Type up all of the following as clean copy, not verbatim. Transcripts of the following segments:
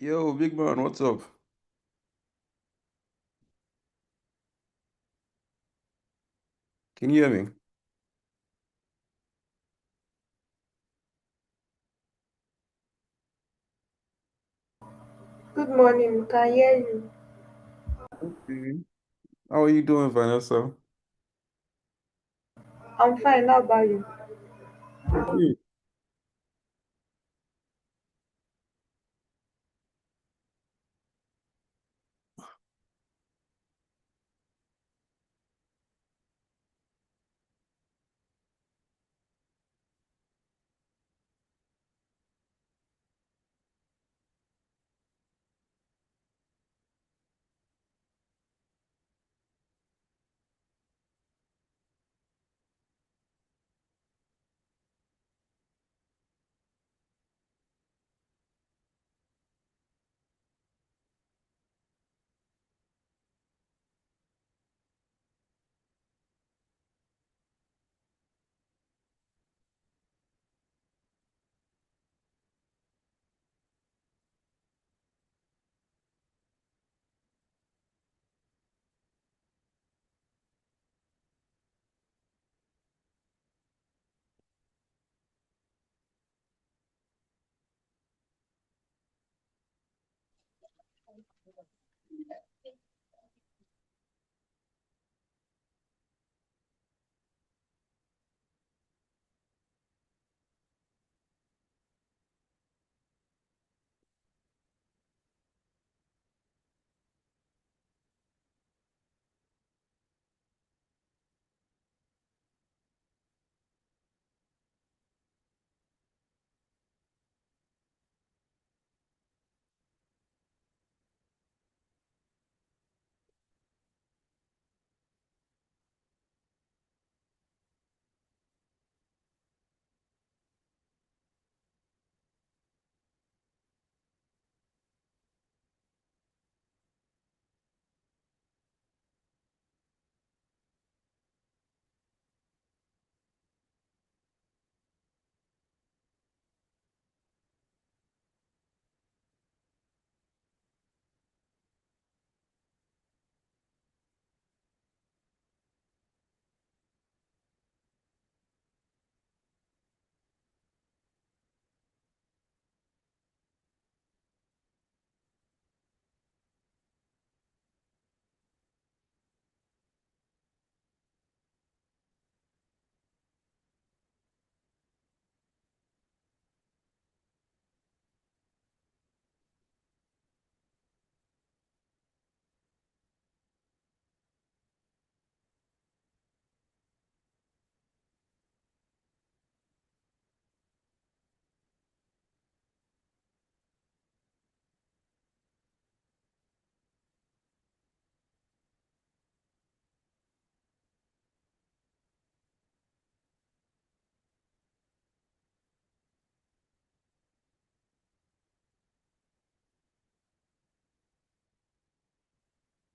Yo, big man, what's up? Can you hear me? Good morning, we can hear you. Okay. How are you doing, Vanessa? I'm fine, how about you? I'm good.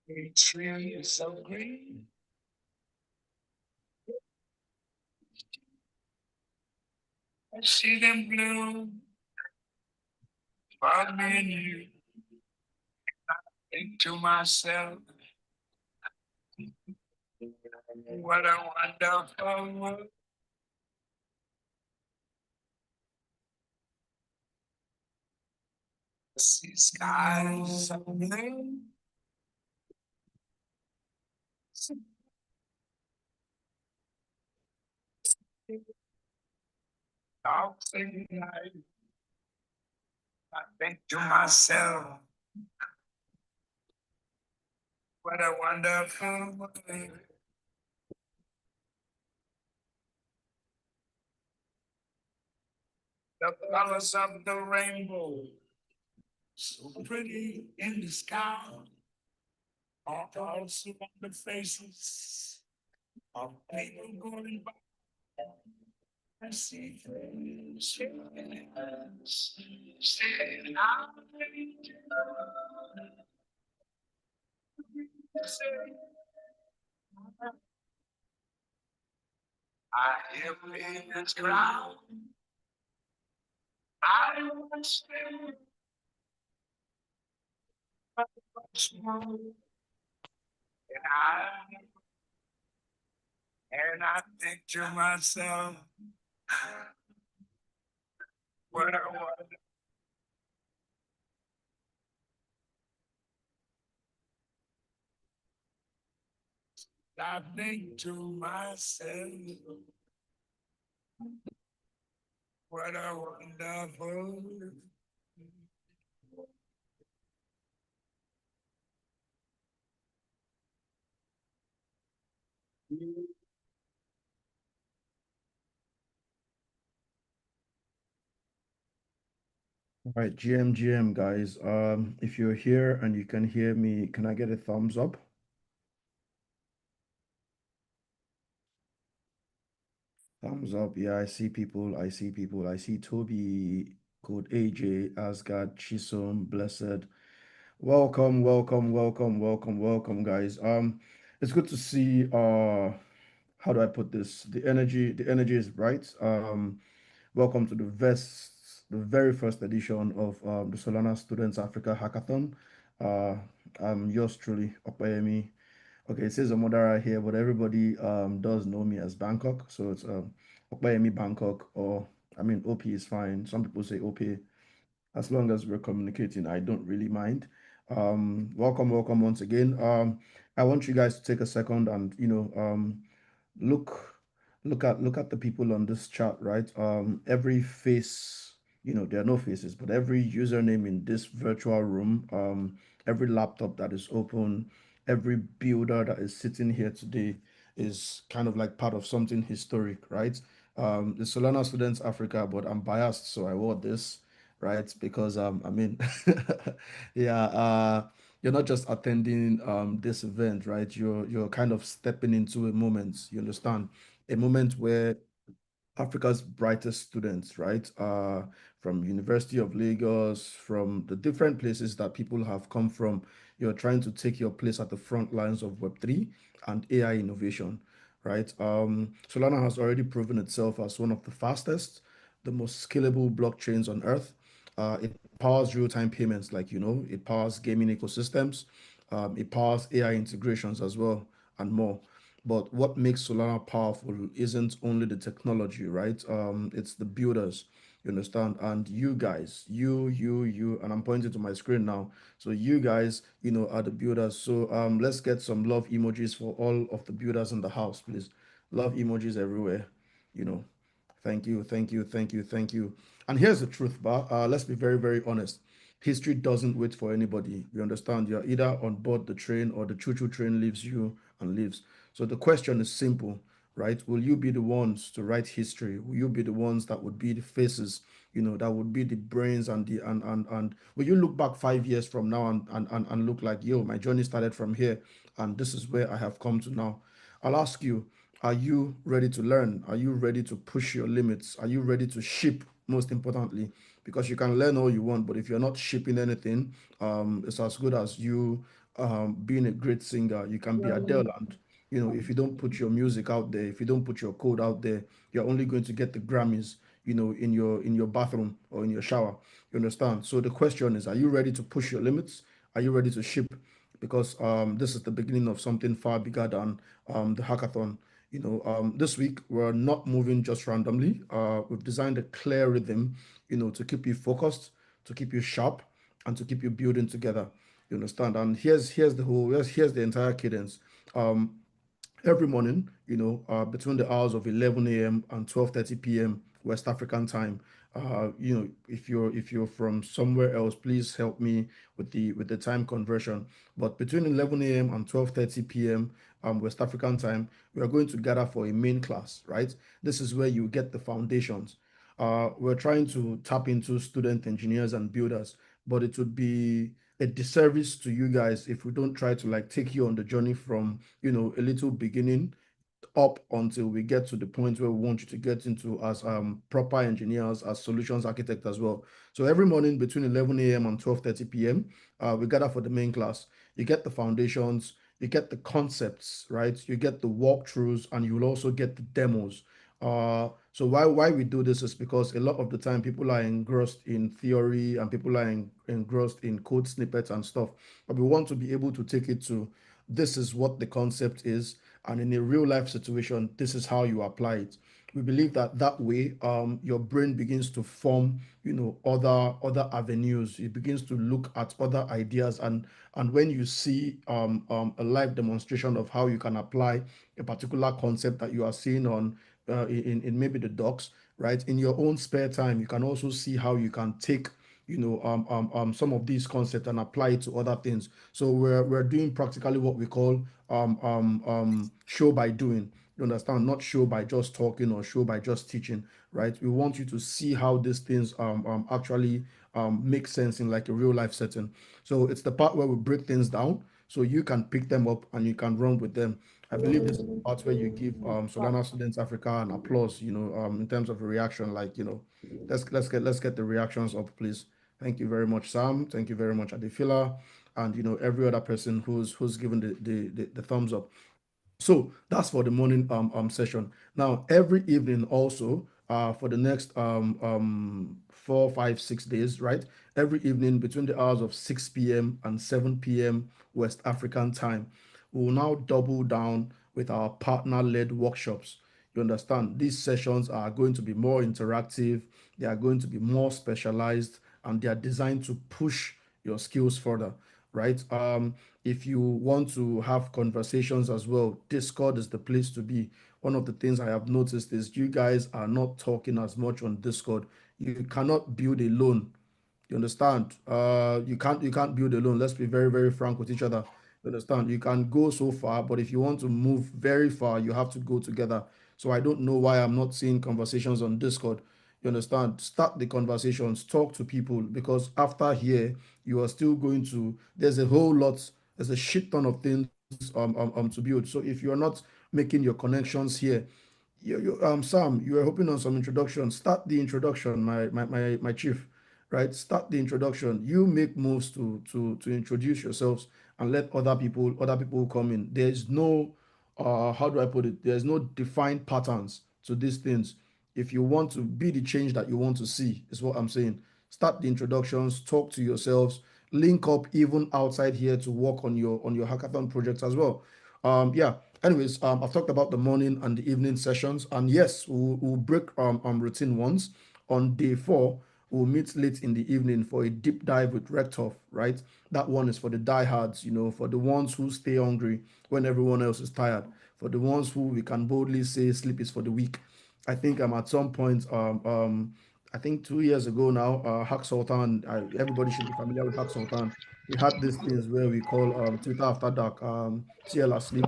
The tree is so green. I see them bloom for me and you. Think to myself, what a wonderful world. See skies of blue, dogs in night. I think to myself, what a wonderful world. The colors of the rainbow, so pretty in the sky, are also on the faces of people going by. I see friends shaking hands, saying, I hear millions cry. I was there small, I I think to myself, what I want. I think to myself, what a wonderful. All right, GM, guys. If you're here and you can hear me, can I get a thumbs up? Thumbs up. Yeah, I see people. I see people. I see Toby, Code AJ, Asgard, Chisom, Blessed. Welcome, welcome, welcome, welcome, welcome, guys. It's good to see how do I put this? The energy is right. Welcome to the very first edition of the Solana Students Africa Hackathon. Uh, I'm yours truly, Opayemi. Okay, it says Omodara here, but everybody does know me as Bangkok. So it's Opayemi Bangkok, or I mean, OP is fine. Some people say OP. As long as we're communicating, I don't really mind. Welcome, welcome once again. I want you guys to take a second and look look at the people on this chat, right? Every face, there are no faces, but every username in this virtual room, every laptop that is open, every builder that is sitting here today is kind of like part of something historic, right? The Solana Students Africa, but I'm biased, so I wore this, right? Because I mean, yeah, you're not just attending this event, right? You're kind of stepping into a moment, you understand? A moment where Africa's brightest students, right? From University of Lagos, from the different places that people have come from. You're trying to take your place at the front lines of Web3 and AI innovation, right? Solana has already proven itself as one of the fastest, the most scalable blockchains on Earth. It powers real-time payments, like it powers gaming ecosystems, it powers AI integrations as well, and more. But what makes Solana powerful isn't only the technology, right? It's the builders, you understand? And you guys, you, and I'm pointing to my screen now. So you guys, are the builders. So let's get some love emojis for all of the builders in the house, please. Love emojis everywhere, you know. Thank you, thank you, thank you, thank you. And here's the truth, but let's be very, very honest. History doesn't wait for anybody. You understand? You're either on board the train or the choo-choo train leaves you and leaves. So the question is simple, right? Will you be the ones to write history? Will you be the ones that would be the faces, that would be the brains and the and will you look back 5 years from now and look like, yo, my journey started from here and this is where I have come to now? I'll ask you, are you ready to learn? Are you ready to push your limits? Are you ready to ship, most importantly? Because you can learn all you want, but if you're not shipping anything, it's as good as you being a great singer. You can be Adele, and if you don't put your music out there, if you don't put your code out there, you're only going to get the Grammys, in your bathroom or in your shower. You understand? So the question is, are you ready to push your limits? Are you ready to ship? Because this is the beginning of something far bigger than the hackathon. This week we're not moving just randomly. We've designed a clear rhythm, to keep you focused, to keep you sharp, and to keep you building together. You understand? And here's the entire cadence. Um, every morning, between the hours of 11 a.m. and 12:30 p.m. West African time. If you're from somewhere else, please help me with the time conversion. But between 11 a.m. and 12:30 p.m. West African time, we are going to gather for a main class, right? This is where you get the foundations. We're trying to tap into student engineers and builders, but it would be a disservice to you guys if we don't try to like take you on the journey from a little beginning up until we get to the point where we want you to get into as proper engineers, as solutions architect as well. So every morning between 11 a.m. and 12:30 p.m., we gather for the main class. You get the foundations, you get the concepts, right? You get the walkthroughs, and you will also get the demos. So why we do this is because a lot of the time people are engrossed in theory and people are engrossed in code snippets and stuff. But we want to be able to take it to this is what the concept is, and in a real life situation, this is how you apply it. We believe that that way, your brain begins to form, other avenues. It begins to look at other ideas, and when you see a live demonstration of how you can apply a particular concept that you are seeing on in maybe the docs, right? In your own spare time, you can also see how you can take some of these concepts and apply it to other things. So we're doing practically what we call show by doing. You understand? Not show by just talking or show by just teaching, right? We want you to see how these things actually make sense in like a real life setting. So it's the part where we break things down so you can pick them up and you can run with them. I believe this is the part where you give Solana Students Africa an applause, in terms of a reaction. Like, let's get the reactions up, please. Thank you very much, Sam. Thank you very much, Adefila, and every other person who's given the thumbs up. So that's for the morning session. Now every evening also for the next 4, 5, 6 days, right? Every evening between the hours of 6 p.m. and 7 p.m. West African time, we will now double down with our partner-led workshops. You understand? These sessions are going to be more interactive, they are going to be more specialized, and they are designed to push your skills further, right? If you want to have conversations as well, Discord is the place to be. One of the things I have noticed is you guys are not talking as much on Discord. You cannot build alone. You understand? You can't build alone. Let's be very, very frank with each other. You understand? You can go so far, but if you want to move very far, you have to go together. So I don't know why I'm not seeing conversations on Discord. You understand? Start the conversations, talk to people, because after here, you are still going to, there's a shit ton of things to build. So if you're not making your connections here, Sam, you were hoping on some introduction. Start the introduction, my chief, right? Start the introduction. You make moves to introduce yourselves and let other people come in. There's no how do I put it? There's no defined patterns to these things. If you want to be the change that you want to see, is what I'm saying. Start the introductions, talk to yourselves, link up even outside here to work on your hackathon projects as well. Yeah. Anyways, I've talked about the morning and the evening sessions, and yes, we'll break routine once. On day 4, we'll meet late in the evening for a deep dive with Rectov, right? That one is for the diehards, for the ones who stay hungry when everyone else is tired, for the ones who we can boldly say sleep is for the weak. I think at some point, I think 2 years ago now, Hack Sultan, everybody should be familiar with Hack Sultan. We had these things where we call Twitter after dark, TL asleep,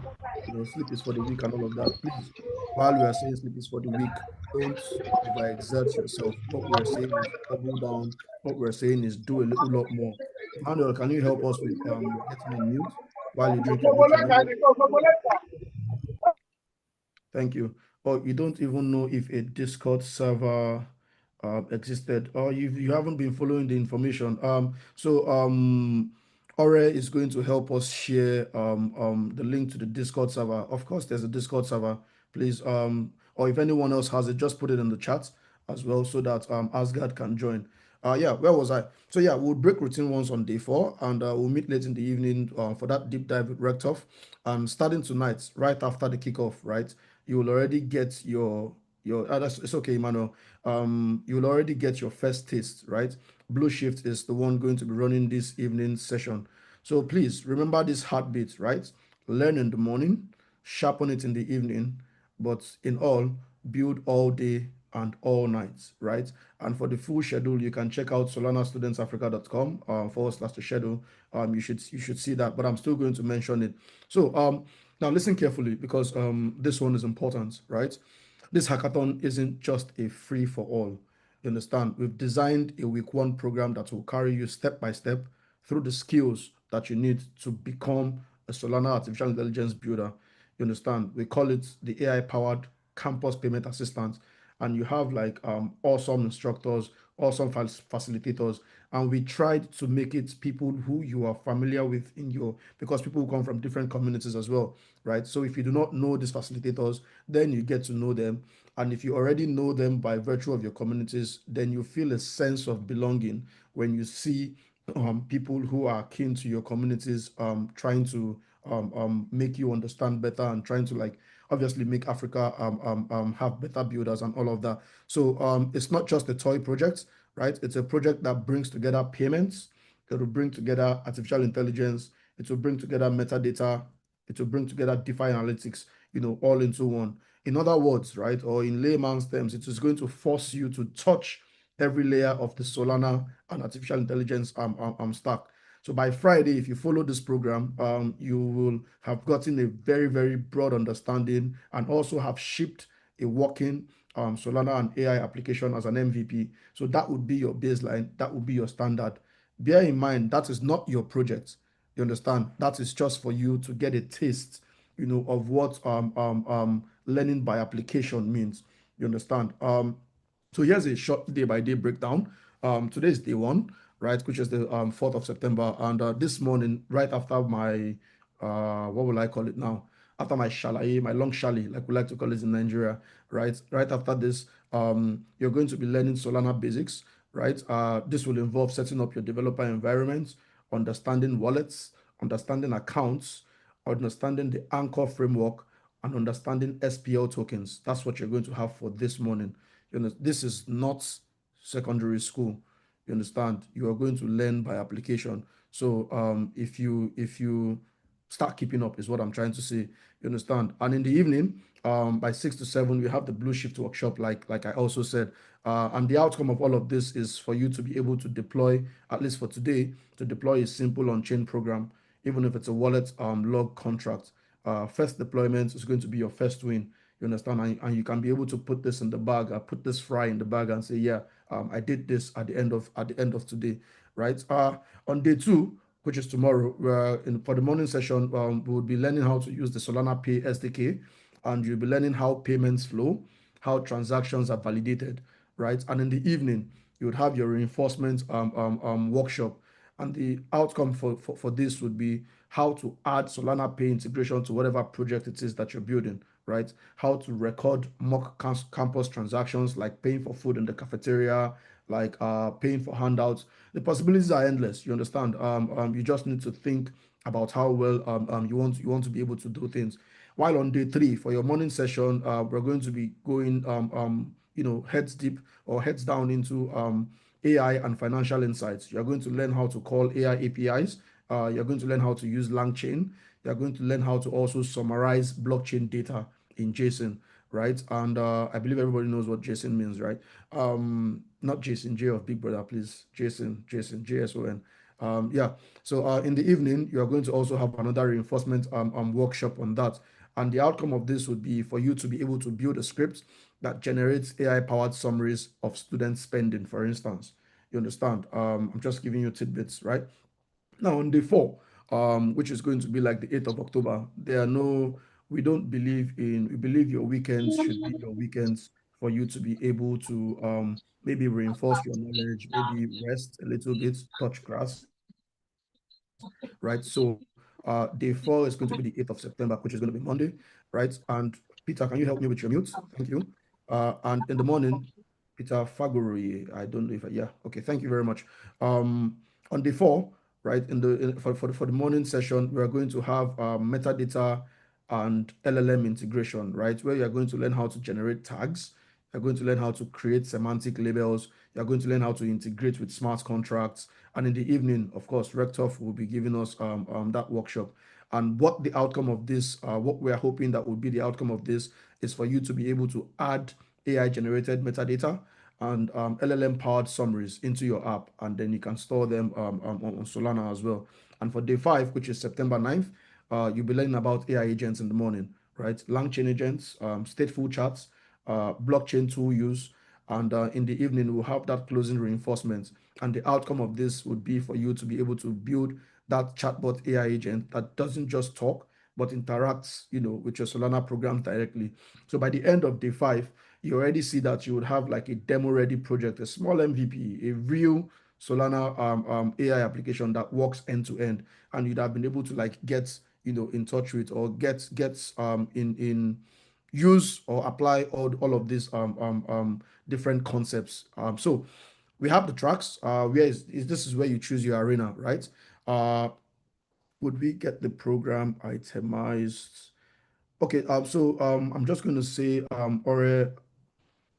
sleep is for the weak and all of that. Please, while we are saying sleep is for the weak, don't overexert yourself. What we're saying is double down. What we're saying is do a little lot more. Emmanuel, can you help us with getting on mute while you drink your Nutribullet? Thank you. Or you don't even know if a Discord server existed, or you haven't been following the information. Ore is going to help us share the link to the Discord server. Of course, there's a Discord server. Please, or if anyone else has it, just put it in the chat as well so that Asgard can join. Yeah, where was I? So yeah, we'll break routine once on day 4, and we'll meet late in the evening for that deep dive with Rectov. Starting tonight, right after the kickoff, right? You will already get it's okay, Emmanuel. You will already get your first taste, right? Blue Shift is the one going to be running this evening session. So please remember this heartbeat, right? Learn in the morning, sharpen it in the evening, but in all, build all day and all night, right? And for the full schedule, you can check out solanastudentsafrica.com / the schedule. You should see that, but I'm still going to mention it. So now listen carefully, because this one is important, right? This hackathon isn't just a free for all. You understand? We've designed a week 1 program that will carry you step by step through the skills that you need to become a Solana artificial intelligence builder. You understand? We call it the AI powered campus payment assistant. And you have like awesome instructors, awesome facilitators, and we tried to make it people who you are familiar with because people come from different communities as well, right? So if you do not know these facilitators, then you get to know them, And if you already know them by virtue of your communities, then you feel a sense of belonging when you see people who are keen to your communities trying to make you understand better and trying to like obviously make Africa have better builders and all of that. So it's not just a toy project, right? It's a project that brings together payments, it will bring together artificial intelligence, it will bring together metadata, it will bring together DeFi analytics, all into one. In other words, right, or in layman's terms, it is going to force you to touch every layer of the Solana and artificial intelligence stack. So by Friday, if you follow this program, you will have gotten a very, very broad understanding and also have shipped a working Solana and AI application as an MVP. So that would be your baseline. That would be your standard. Bear in mind, that is not your project. You understand? That is just for you to get a taste, of what learning by application means. You understand? So here's a short day by day breakdown. Today is day one, right, which is the 4th of September. And this morning, right after my, what will I call it now? After my shalaye, my long shali, like we like to call it in Nigeria, right? Right after this, you're going to be learning Solana basics, right? This will involve setting up your developer environment, understanding wallets, understanding accounts, understanding the Anchor framework, and understanding SPL tokens. That's what you're going to have for this morning. This is not secondary school. You understand? You are going to learn by application. So if you start keeping up is what I'm trying to say. You understand? And in the evening, by 6 to 7, we have the Blue Shift workshop, like I also said. And the outcome of all of this is for you to be able to deploy, at least for today, to deploy a simple on-chain program, even if it's a wallet log contract. First deployment is going to be your first win. You understand? And you can be able to put this in the bag, put this fry in the bag and say, yeah, I did this at the end of today, right? On day two, which is tomorrow, for the morning session, we will be learning how to use the Solana Pay SDK, and you'll be learning how payments flow, how transactions are validated, right? And in the evening, you would have your reinforcement workshop, and the outcome for this would be how to add Solana Pay integration to whatever project it is that you're building, right? How to record mock campus transactions like paying for food in the cafeteria, like paying for handouts. The possibilities are endless. You understand? You just need to think about how well you want to be able to do things. While on day three for your morning session, we're going to be going heads deep or heads down into AI and financial insights. You're going to learn how to call AI APIs. You're going to learn how to use LangChain. You're going to learn how to also summarize blockchain data in JSON, right? And I believe everybody knows what JSON means, right? Not Jason, J of Big Brother, please. Jason, JSON. Yeah. So in the evening, you are going to also have another reinforcement workshop on that. And the outcome of this would be for you to be able to build a script that generates AI-powered summaries of student spending, for instance. You understand? I'm just giving you tidbits, right? Now on day four, which is going to be like the 8th of October, we don't believe we believe your weekends should be your weekends for you to be able to maybe reinforce your knowledge, maybe rest a little bit, touch grass, right? So day four is going to be the 8th of September, which is going to be Monday, right? And Peter, can you help me with your mute? Thank you. And in the morning, Peter Faguri, I don't know if yeah, okay, thank you very much. On day four, right, for the morning session, we are going to have metadata and LLM integration, right, where you are going to learn how to generate tags. You're going to learn how to create semantic labels. You're going to learn how to integrate with smart contracts. And in the evening, of course, Rectoff will be giving us that workshop. And what the outcome of this, what we're hoping that will be the outcome of this is for you to be able to add AI generated metadata and LLM powered summaries into your app, and then you can store them on Solana as well. And for day five, which is September 9th, you'll be learning about AI agents in the morning, right? LangChain agents, stateful charts, blockchain tool use, and in the evening, we'll have that closing reinforcement. And the outcome of this would be for you to be able to build that chatbot AI agent that doesn't just talk, but interacts, with your Solana program directly. So by the end of day five, you already see that you would have like a demo ready project, a small MVP, a real Solana AI application that works end to end, and you'd have been able to like get in touch with or get in use or apply all of these different concepts. So we have the tracks. Where is this is where you choose your arena, right? Uh, would we get the program itemized? Okay, I'm just going to say Ore,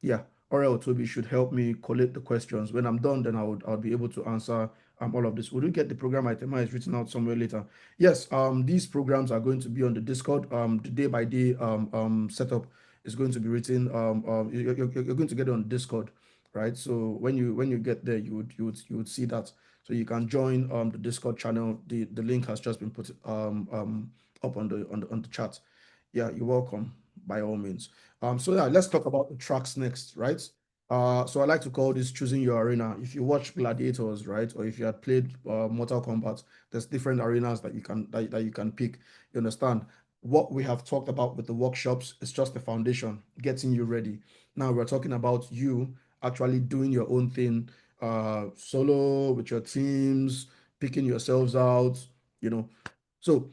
yeah, Ore or Toby should help me collate the questions. When I'm done, then I'll be able to answer all of this. Would we get the program itemized written out somewhere later? Yes, these programs are going to be on the Discord. The day by day setup is going to be written. You're going to get it on Discord, right? So when you get there, you would see that. So you can join the Discord channel. The link has just been put up on the chat. Yeah, you're welcome by all means. So yeah, let's talk about the tracks next, right? So I like to call this choosing your arena. If you watch Gladiators, right, or if you had played Mortal Kombat, there's different arenas that you can pick. You understand? What we have talked about with the workshops is just the foundation, getting you ready. Now we're talking about you actually doing your own thing, solo with your teams, picking yourselves out, you know. So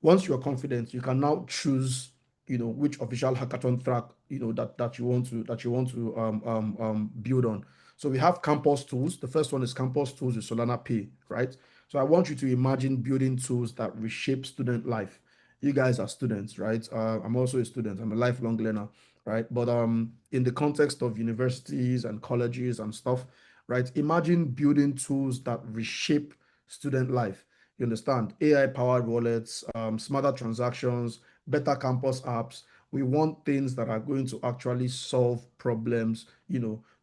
once you're confident, you can now choose, which official hackathon track, that you want to build on. So we have campus tools. The first one is campus tools with Solana Pay, right? So I want you to imagine building tools that reshape student life. You guys are students, right? I'm also a student. I'm a lifelong learner, right? But in the context of universities and colleges and stuff, right? Imagine building tools that reshape student life. You understand? AI powered wallets, smarter transactions, better campus apps. We want things that are going to actually solve problems,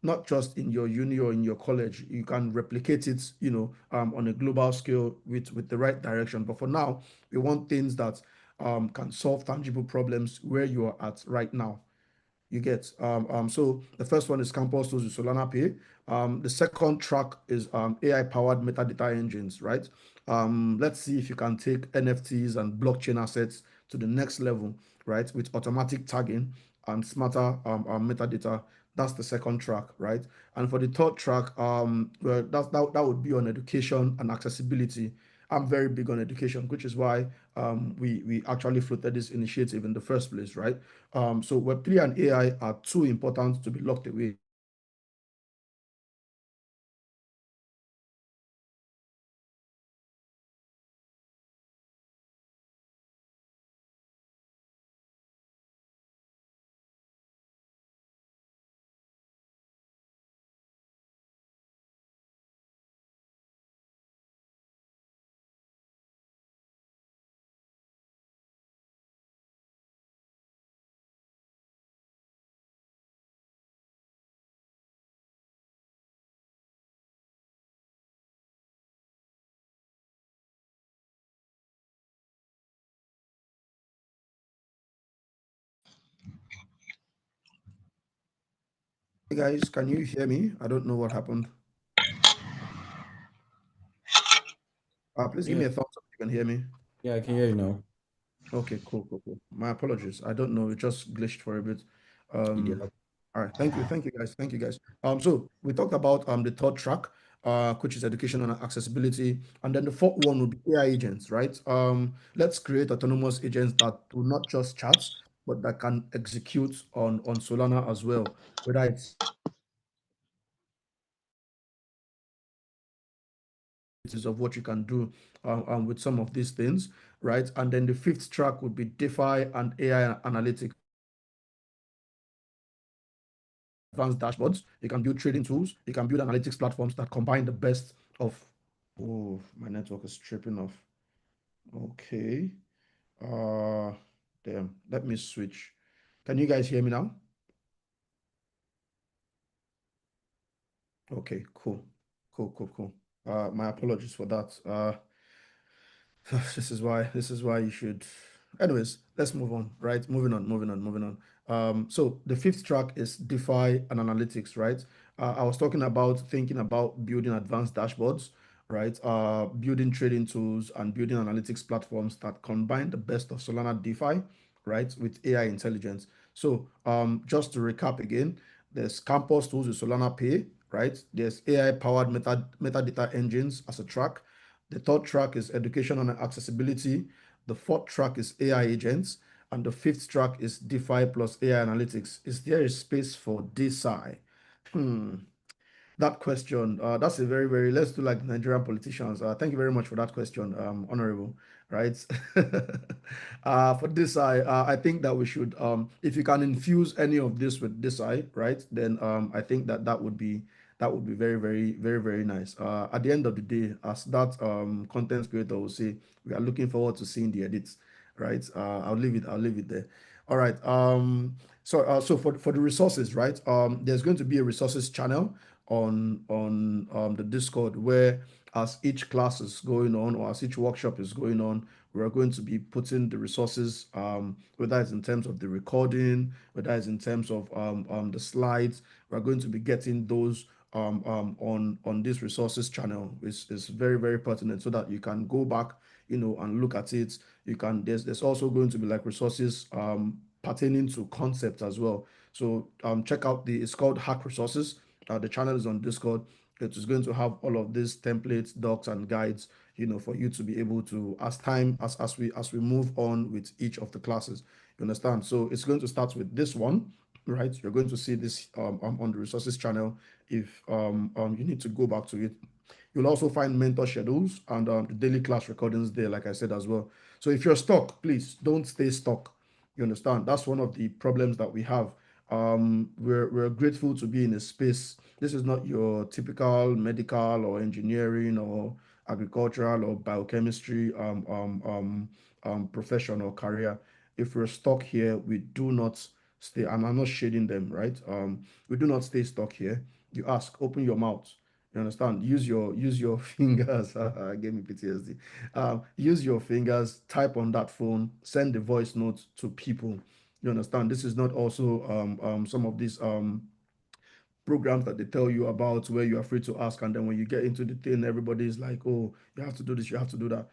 not just in your uni or in your college. You can replicate it, on a global scale with the right direction. But for now, we want things that can solve tangible problems where you are at right now. You get so the first one is campus tools with Solana Pay. The second track is AI powered metadata engines, right? Let's see if you can take NFTs and blockchain assets to the next level, right? With automatic tagging and smarter metadata. That's the second track, right? And for the third track, well, that would be on education and accessibility. I'm very big on education, which is why we actually floated this initiative in the first place, right? So Web3 and AI are too important to be locked away. Hey guys, can you hear me? I don't know what happened. Please give Yeah, me a thumbs up if you can hear me. yeah, I can hear you now. Okay, cool, cool, cool. My apologies. I don't know. It just glitched for a bit. Yeah. All right. Thank you guys. Thank you guys. So we talked about the third track, which is education and accessibility, and then the fourth one would be AI agents, right? Let's create autonomous agents that do not just chat, but that can execute on Solana as well, whether it's of what you can do with some of these things, right? And then the fifth track would be DeFi and AI analytics, advanced dashboards. You can build trading tools. You can build analytics platforms that combine the best of. Oh, my network is tripping off. Okay. Uh, damn. Let me switch. Can you guys hear me now? Okay, cool. Cool, cool, cool. My apologies for that. This is why you should. Anyways, let's move on, right? Moving on. So the fifth track is DeFi and analytics, right? I was talking about thinking about building advanced dashboards, right? Building trading tools and building analytics platforms that combine the best of Solana DeFi, right, with AI intelligence. So just to recap again, there's campus tools with Solana Pay, right? There's AI powered metadata engines as a track. The third track is education and accessibility. The fourth track is AI agents. And the fifth track is DeFi plus AI analytics. Is there a space for DeSci? Hmm. That question, that's a very, very, let's do like Nigerian politicians. Thank you very much for that question, Honorable, right? For this, I think that we should, if you can infuse any of this with this side, right, then I think that that would be very, very, very, very nice. At the end of the day, as that content creator will say, we are looking forward to seeing the edits, right? I'll leave it there. All right. So for the resources, right? There's going to be a resources channel on the Discord where as each class is going on or as each workshop is going on, we're going to be putting the resources, whether it's in terms of the recording, whether it's in terms of the slides, we're going to be getting those on this resources channel. Is very, very pertinent so that you can go back, and look at it. You can there's also going to be like resources pertaining to concepts as well. So check out it's called Hack Resources. The channel is on Discord. It is going to have all of these templates, docs, and guides, for you to be able to, as we move on with each of the classes. You understand? So it's going to start with this one, right? You're going to see this on the resources channel. If you need to go back to it, you'll also find mentor schedules and the daily class recordings there, like I said as well. So if you're stuck, please don't stay stuck. You understand? That's one of the problems that we have. We're grateful to be in a space. This is not your typical medical or engineering or agricultural or biochemistry profession or career. If we're stuck here, we do not stay, and I'm not shading them, right? We do not stay stuck here. You ask, open your mouth. You understand? Use your fingers. Gave me PTSD. Use your fingers. Type on that phone. Send the voice notes to people. You understand? This is not also some of these programs that they tell you about where you're free to ask, and then when you get into the thing, everybody's like, "Oh, you have to do this. You have to do that."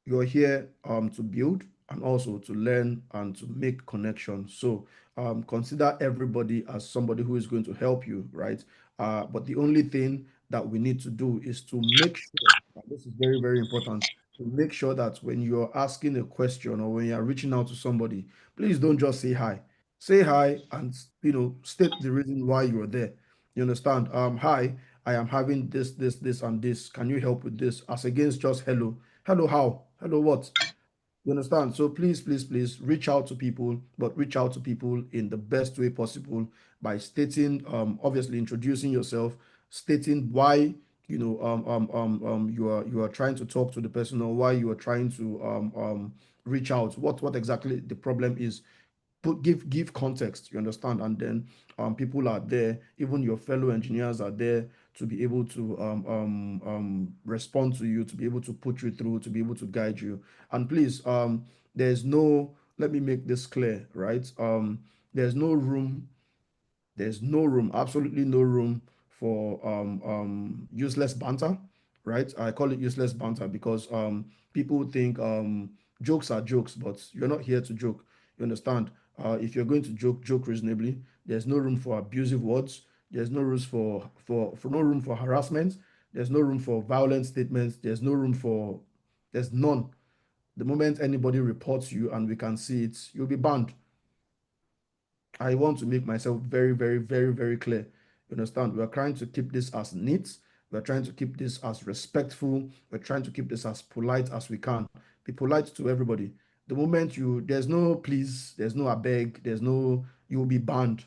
You're here to build and also to learn and to make connections. So consider everybody as somebody who is going to help you, right? But the only thing that we need to do is to make sure, and this is very, very important, to make sure that when you're asking a question or when you're reaching out to somebody, please don't just say hi. Say hi and state the reason why you're there. You understand? Hi, I am having this, and this. Can you help with this? As against just hello. Hello, how? Hello, what? You understand? So please, please, please reach out to people, but reach out to people in the best way possible by stating, obviously introducing yourself, stating why you are trying to talk to the person or why you are trying to reach out. What exactly the problem is, give context, you understand, and then people are there, even your fellow engineers are there to be able to respond to you, to be able to put you through, to be able to guide you. And please, there's no let me make this clear, right? There's no room there's no room, absolutely no room for useless banter, right? I call it useless banter because people think jokes are jokes, but you're not here to joke. You understand? If you're going to joke, joke reasonably. There's no room for abusive words. There's no room for no room for harassment. There's no room for violent statements. There's none. The moment anybody reports you and we can see it, you'll be banned. I want to make myself very, very, very, very clear. You understand? We're trying to keep this as neat. We're trying to keep this as respectful. We're trying to keep this as polite as we can. Be polite to everybody. The moment there's no please, there's no I beg, you will be banned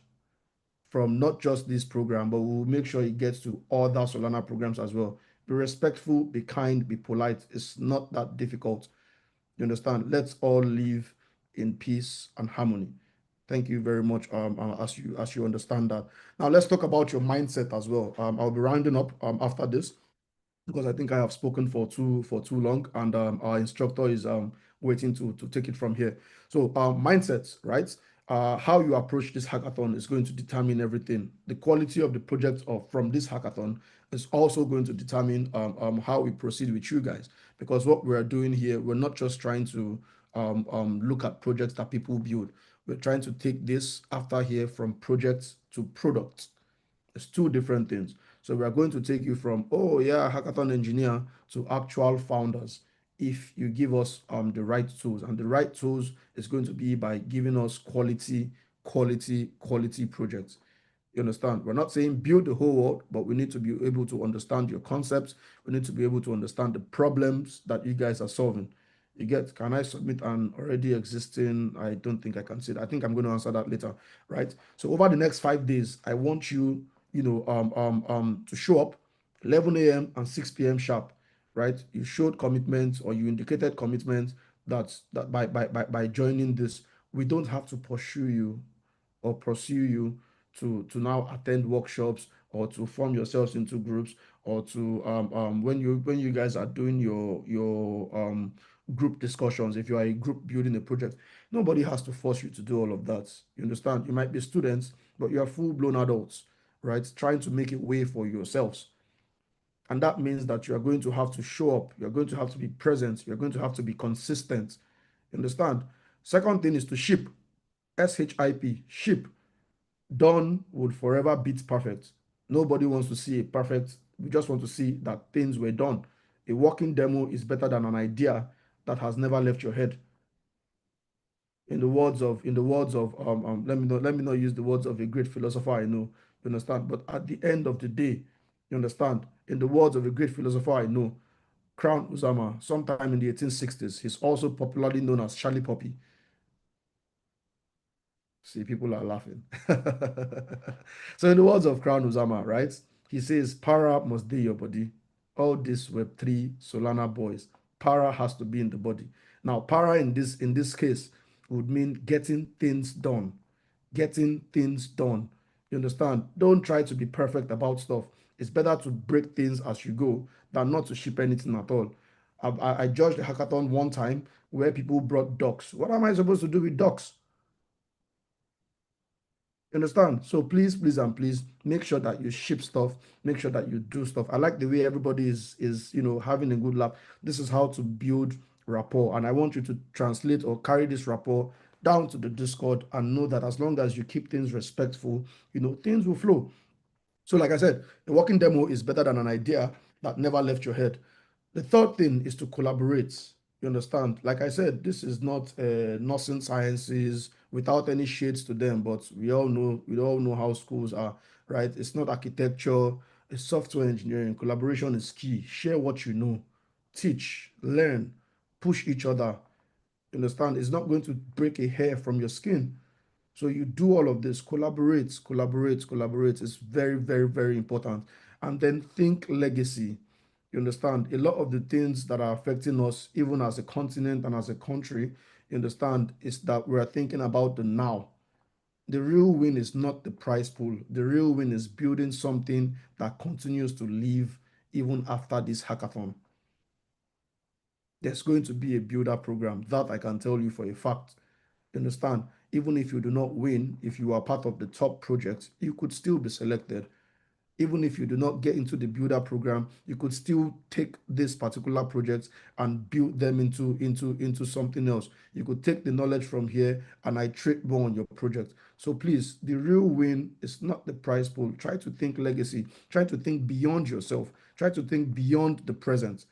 from not just this program, but we'll make sure it gets to other Solana programs as well. Be respectful, be kind, be polite. It's not that difficult. You understand? Let's all live in peace and harmony. Thank you very much. As you understand that. Now let's talk about your mindset as well. I'll be rounding up after this because I think I have spoken for too long, and our instructor is waiting to take it from here. So mindsets, right? How you approach this hackathon is going to determine everything. The quality of the project from this hackathon is also going to determine how we proceed with you guys. Because what we're doing here, we're not just trying to look at projects that people build. We're trying to take this after here from projects to products. It's two different things. So we are going to take you from, oh yeah, hackathon engineer to actual founders if you give us the right tools. And the right tools is going to be by giving us quality projects. You understand? We're not saying build the whole world, but we need to be able to understand your concepts. We need to be able to understand the problems that you guys are solving. You get, can I submit an already existing? I don't think I can see that. I think I'm going to answer that later, right? So over the next 5 days, I want you, to show up 11 a.m. and 6 p.m. sharp, right? You showed commitment or you indicated commitment that by joining this, we don't have to pursue you or pursue you to now attend workshops or to form yourselves into groups or to when you guys are doing your group discussions, if you are a group building a project, nobody has to force you to do all of that. You understand? You might be students, but you are full-blown adults, right? Trying to make a way for yourselves. And that means that you are going to have to show up, you're going to have to be present, you're going to have to be consistent. You understand? Second thing is to ship. SHIP, ship. Done would forever beat perfect. Nobody wants to see a perfect. We just want to see that things were done. A working demo is better than an idea that has never left your head. In the words of let me not use the words of a great philosopher I know. You understand? But at the end of the day, you understand? In the words of a great philosopher I know, Crown Uzama, sometime in the 1860s, he's also popularly known as Charlie Poppy. See, people are laughing. So, in the words of Crown Uzama, right? He says, "Para must be your body." All these Web3 Solana boys, para has to be in the body. Now, para in this case would mean getting things done, getting things done. You understand? Don't try to be perfect about stuff. It's better to break things as you go than not to ship anything at all. I judged the hackathon one time where people brought docs. What am I supposed to do with docs? You understand? So please, please, and please make sure that you ship stuff, make sure that you do stuff. I like the way everybody is having a good laugh. This is how to build rapport. And I want you to translate or carry this rapport down to the Discord and know that as long as you keep things respectful, things will flow. So, like I said, a working demo is better than an idea that never left your head. The third thing is to collaborate. You understand? Like I said, this is not nursing sciences without any shades to them, but we all know how schools are, right? It's not architecture, it's software engineering. Collaboration is key. Share what you know, teach, learn, push each other. You understand? It's not going to break a hair from your skin. So you do all of this, collaborate. It's very, very, very important. And then think legacy. You understand? A lot of the things that are affecting us, even as a continent and as a country, you understand, is that we're thinking about the now. The real win is not the prize pool. The real win is building something that continues to live even after this hackathon. There's going to be a builder program that I can tell you for a fact. You understand? Even if you do not win, if you are part of the top project, you could still be selected. Even if you do not get into the builder program, you could still take this particular project and build them into something else. You could take the knowledge from here and iterate more on your project. So please, the real win is not the prize pool. Try to think legacy. Try to think beyond yourself. Try to think beyond the present.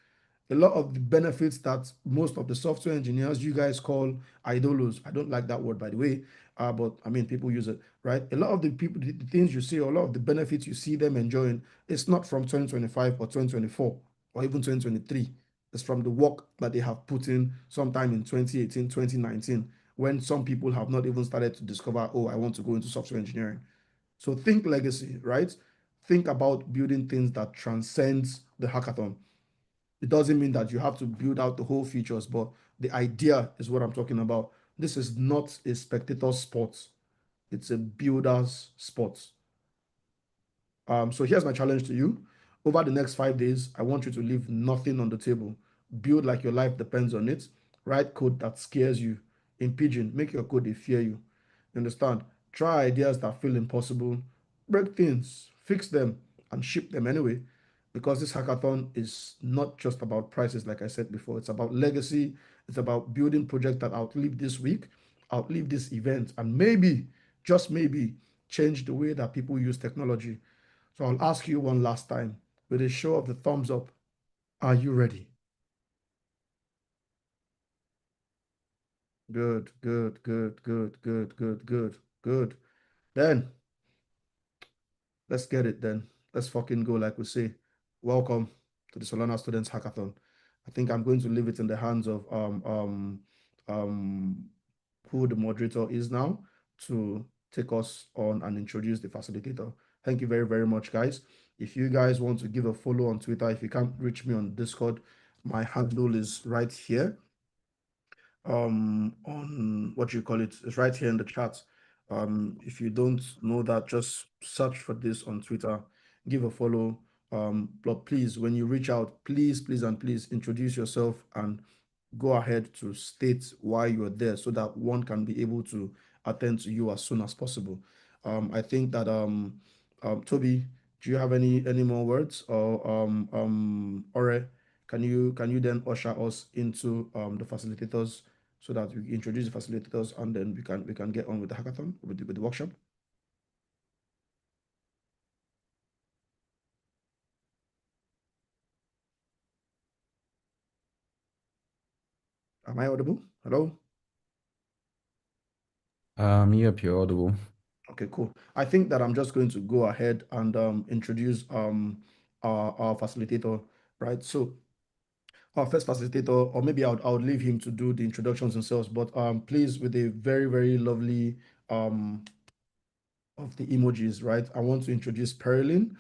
A lot of the benefits that most of the software engineers you guys call idolos. I don't like that word, by the way, but I mean, people use it, right? A lot of the people, the things you see, a lot of the benefits you see them enjoying, it's not from 2025 or 2024 or even 2023. It's from the work that they have put in sometime in 2018, 2019, when some people have not even started to discover, oh, I want to go into software engineering. So think legacy, right? Think about building things that transcends the hackathon. It doesn't mean that you have to build out the whole features, but the idea is what I'm talking about. This is not a spectator sport. It's a builder's sport. So here's my challenge to you. Over the next 5 days, I want you to leave nothing on the table. Build like your life depends on it. Write code that scares you. In Pigeon, make your code they fear you. You understand? Try ideas that feel impossible. Break things, fix them, and ship them anyway. Because this hackathon is not just about prices, like I said before. It's about legacy. It's about building projects that outlive this week, outlive this event, and maybe, just maybe, change the way that people use technology. So I'll ask you one last time with a show of the thumbs up. Are you ready? Good, good, good, good, good, good, good, good. Then let's get it then. Let's fucking go, like we say. Welcome to the Solana Students Hackathon. I think I'm going to leave it in the hands of um who the moderator is now to take us on and introduce the facilitator. Thank you very, very much, guys. If you guys want to give a follow on Twitter, if you can't reach me on Discord, my handle is right here on what you call it. It's right here in the chat. If you don't know that, just search for this on Twitter, give a follow. But please, when you reach out, please, please, and please introduce yourself and go ahead to state why you're there so that one can be able to attend to you as soon as possible. I think that Toby, do you have any more words, or Ore, can you then usher us into the facilitators so that we introduce the facilitators and then we can get on with the hackathon, with the workshop? Am I audible? Hello? Yep, you're audible. Okay, cool. I think that I'm just going to go ahead and introduce our facilitator, right? So our first facilitator, or maybe I would leave him to do the introductions himself, but please, with a very, very lovely of the emojis, right? I want to introduce Perilyn.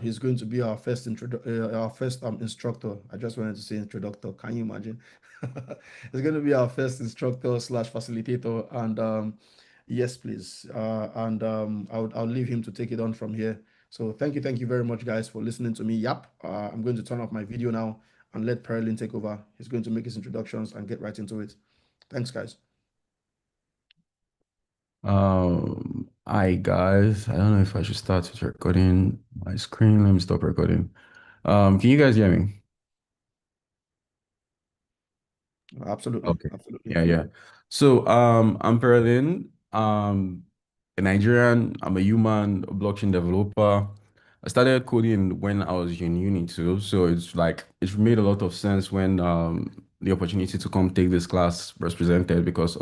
He's going to be our first instructor. I just wanted to say introductor. Can you imagine? He's going to be our first instructor slash facilitator. And yes, please. And I'll leave him to take it on from here. So thank you very much, guys, for listening to me. Yep. I'm going to turn off my video now and let Perilyn take over. He's going to make his introductions and get right into it. Thanks, guys. Hi guys. I don't know if I should start with recording my screen. Let me stop recording. Can you guys hear me? Absolutely. Okay. Absolutely. Yeah. So, I'm Perlin. A Nigerian. I'm a human, a blockchain developer. I started coding when I was in uni too, so it's made a lot of sense when the opportunity to come take this class was presented because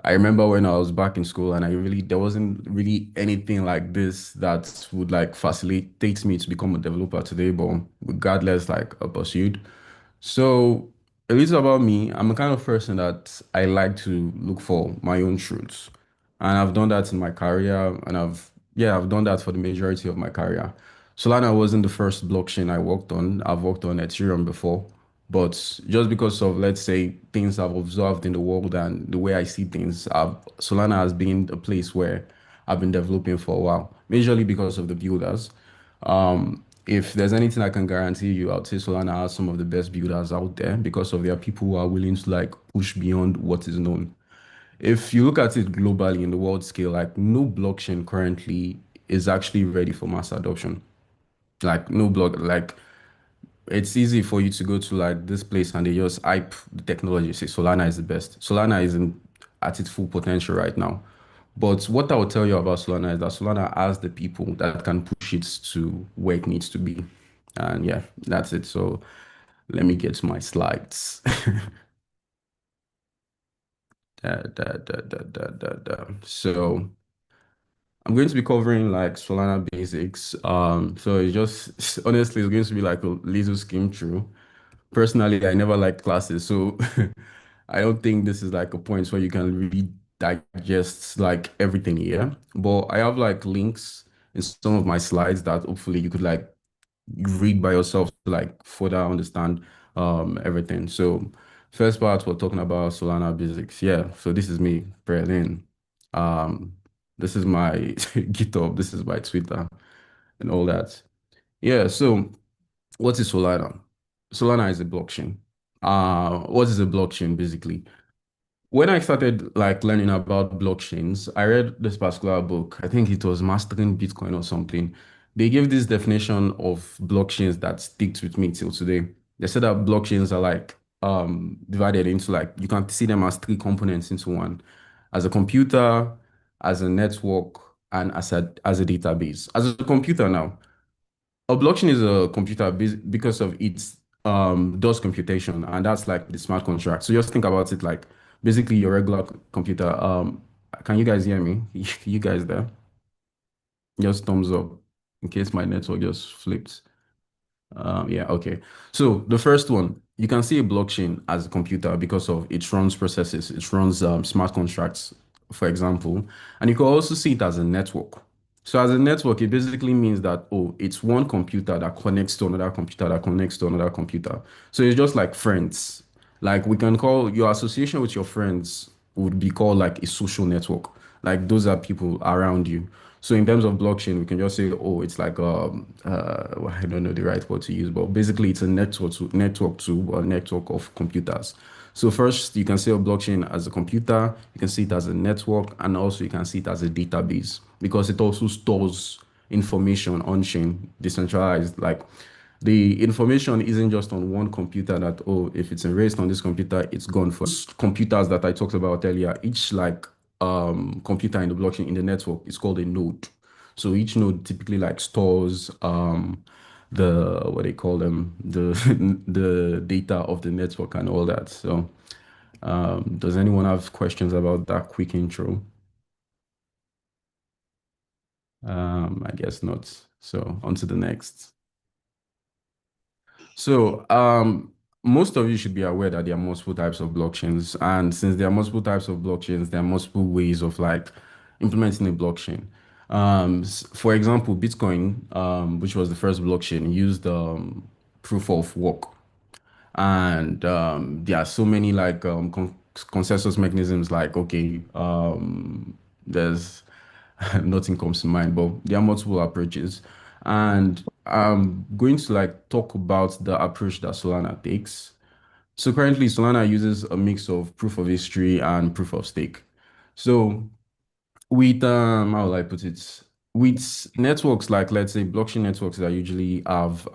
I remember when I was back in school and there wasn't really anything like this that would like facilitate me to become a developer today, but regardless, like I pursued. So a little about me, I'm a kind of person that I like to look for my own truths. And I've done that in my career and I've done that for the majority of my career. Solana wasn't the first blockchain I worked on. I've worked on Ethereum before. But just because of, let's say, things I've observed in the world and the way I see things, Solana has been a place where I've been developing for a while, majorly because of the builders. If there's anything I can guarantee you, I'd say Solana has some of the best builders out there because of their people who are willing to like push beyond what is known. If you look at it globally in the world scale, like no blockchain currently is actually ready for mass adoption. Like no block, like it's easy for you to go to like this place and they just hype the technology, say Solana is the best. Solana isn't at its full potential right now. But what I will tell you about Solana is that Solana has the people that can push it to where it needs to be. And yeah, that's it. So let me get to my slides. So I'm going to be covering like Solana basics. So it's just honestly it's going to be like a little skim through. Personally, I never liked classes, so I don't think this is like a point where you can really digest like everything here. But I have like links in some of my slides that hopefully you could like read by yourself to like further understand everything. So first part we're talking about Solana basics. Yeah, so this is me, Berlin. Um, this is my GitHub, this is my Twitter and all that. Yeah, so what is Solana? Solana is a blockchain. What is a blockchain basically? When I started like learning about blockchains, I read this particular book. I think it was Mastering Bitcoin or something. They gave this definition of blockchains that sticks with me till today. They said that blockchains are like divided into like you can see them as three components into one. As a computer, as a network, and as a database. As a computer now. A blockchain is a computer because of its does computation, and that's like the smart contract. So just think about it like basically your regular computer. Can you guys hear me? You guys there? Just thumbs up in case my network just flipped. Yeah, okay. So the first one, you can see a blockchain as a computer because of it runs processes, it runs smart contracts, for example, and you can also see it as a network. So as a network, it basically means that, oh, it's one computer that connects to another computer that connects to another computer. So it's just like friends. Like we can call your association with your friends would be called like a social network. Like those are people around you. So in terms of blockchain, we can just say, oh, it's like well, I don't know the right word to use, but basically it's a network to a network of computers. So first you can say a blockchain as a computer, you can see it as a network, and also you can see it as a database because it also stores information on chain, decentralized. Like the information isn't just on one computer that, oh, if it's erased on this computer, it's gone for computers that I talked about earlier. Each like computer in the blockchain in the network is called a node. So each node typically like stores the what they call them, the the data of the network and all that. So does anyone have questions about that quick intro? I guess not. So on to the next. So, most of you should be aware that there are multiple types of blockchains, and since there are multiple types of blockchains, there are multiple ways of like implementing a blockchain. For example, Bitcoin, which was the first blockchain, used proof of work, and there are so many like consensus mechanisms. Like, okay, there's nothing comes to mind, but there are multiple approaches. And I'm going to like talk about the approach that Solana takes. So currently, Solana uses a mix of proof of history and proof of stake. So with how will I put it? With networks like, let's say, blockchain networks that usually have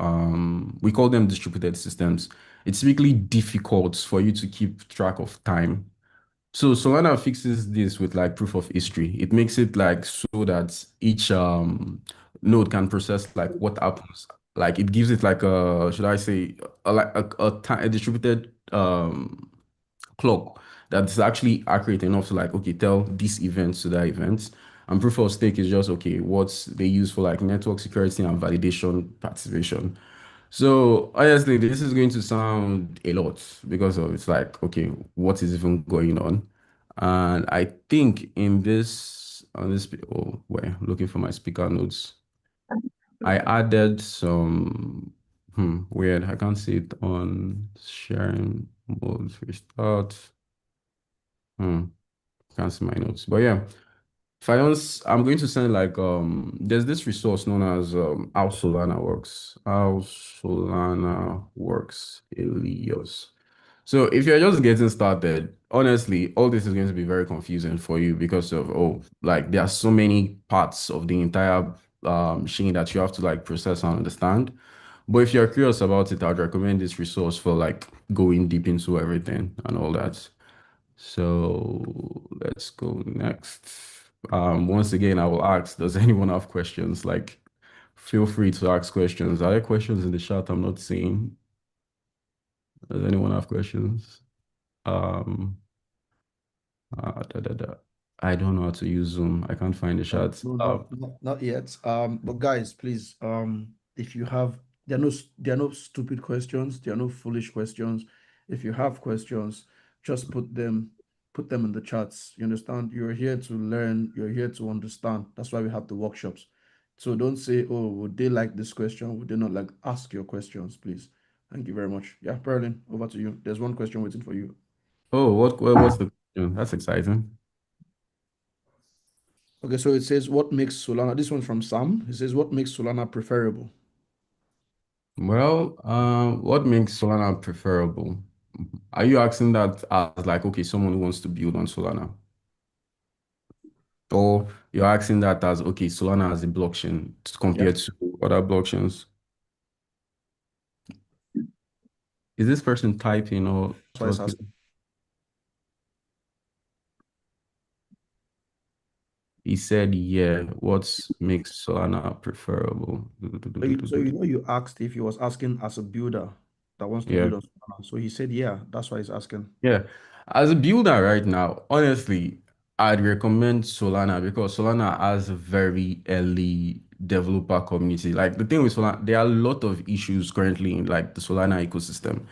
we call them distributed systems. It's really difficult for you to keep track of time. So Solana fixes this with like proof of history. It makes it like so that each node can process like what happens. Like it gives it like a, should I say, a distributed clock that's actually accurate enough to like, okay, tell this event to that event. And proof of stake is just okay, what they use for like network security and validation participation. So honestly, this is going to sound a lot because of it's like, okay, what is even going on? And I think in this on this oh wait, looking for my speaker notes. I added some weird. I can't see it on sharing mode restart. Hmm, can't see my notes. But yeah, Finance, I'm going to send like there's this resource known as How Solana Works. How Solana Works, Elios. So if you're just getting started, honestly, all this is going to be very confusing for you because of like there are so many parts of the entire machine that you have to like process and understand. But if you're curious about it, I'd recommend this resource for like going deep into everything and all that. So let's go next. Once again, I will ask, does anyone have questions? Like, feel free to ask questions. Are there questions in the chat I'm not seeing? Does anyone have questions? Um, I don't know how to use Zoom. I can't find the chat. No, not yet. But guys, please, if you have, there are no stupid questions, there are no foolish questions. If you have questions, just put them in the chats. You understand? You're here to learn, you're here to understand. That's why we have the workshops. So don't say, oh, would they like this question? Would they not like? Ask your questions, please. Thank you very much. Yeah, Berlin, over to you. There's one question waiting for you. Oh, what's the question? That's exciting. Okay, so it says, what makes Solana? This one's from Sam. It says, what makes Solana preferable? Well, what makes Solana preferable? Are you asking that as like, okay, someone who wants to build on Solana? Or you're asking that as, okay, Solana as a blockchain Yeah. compared to other blockchains? Is this person typing or That's why it's talking? asking. He said, yeah, what makes Solana preferable? So you know you asked if he was asking as a builder. that wants to Yeah. build on Solana. So he said, yeah, that's why he's asking. Yeah. As a builder right now, honestly, I'd recommend Solana because Solana has a very early developer community. Like the thing with Solana, there are a lot of issues currently in like the Solana ecosystem.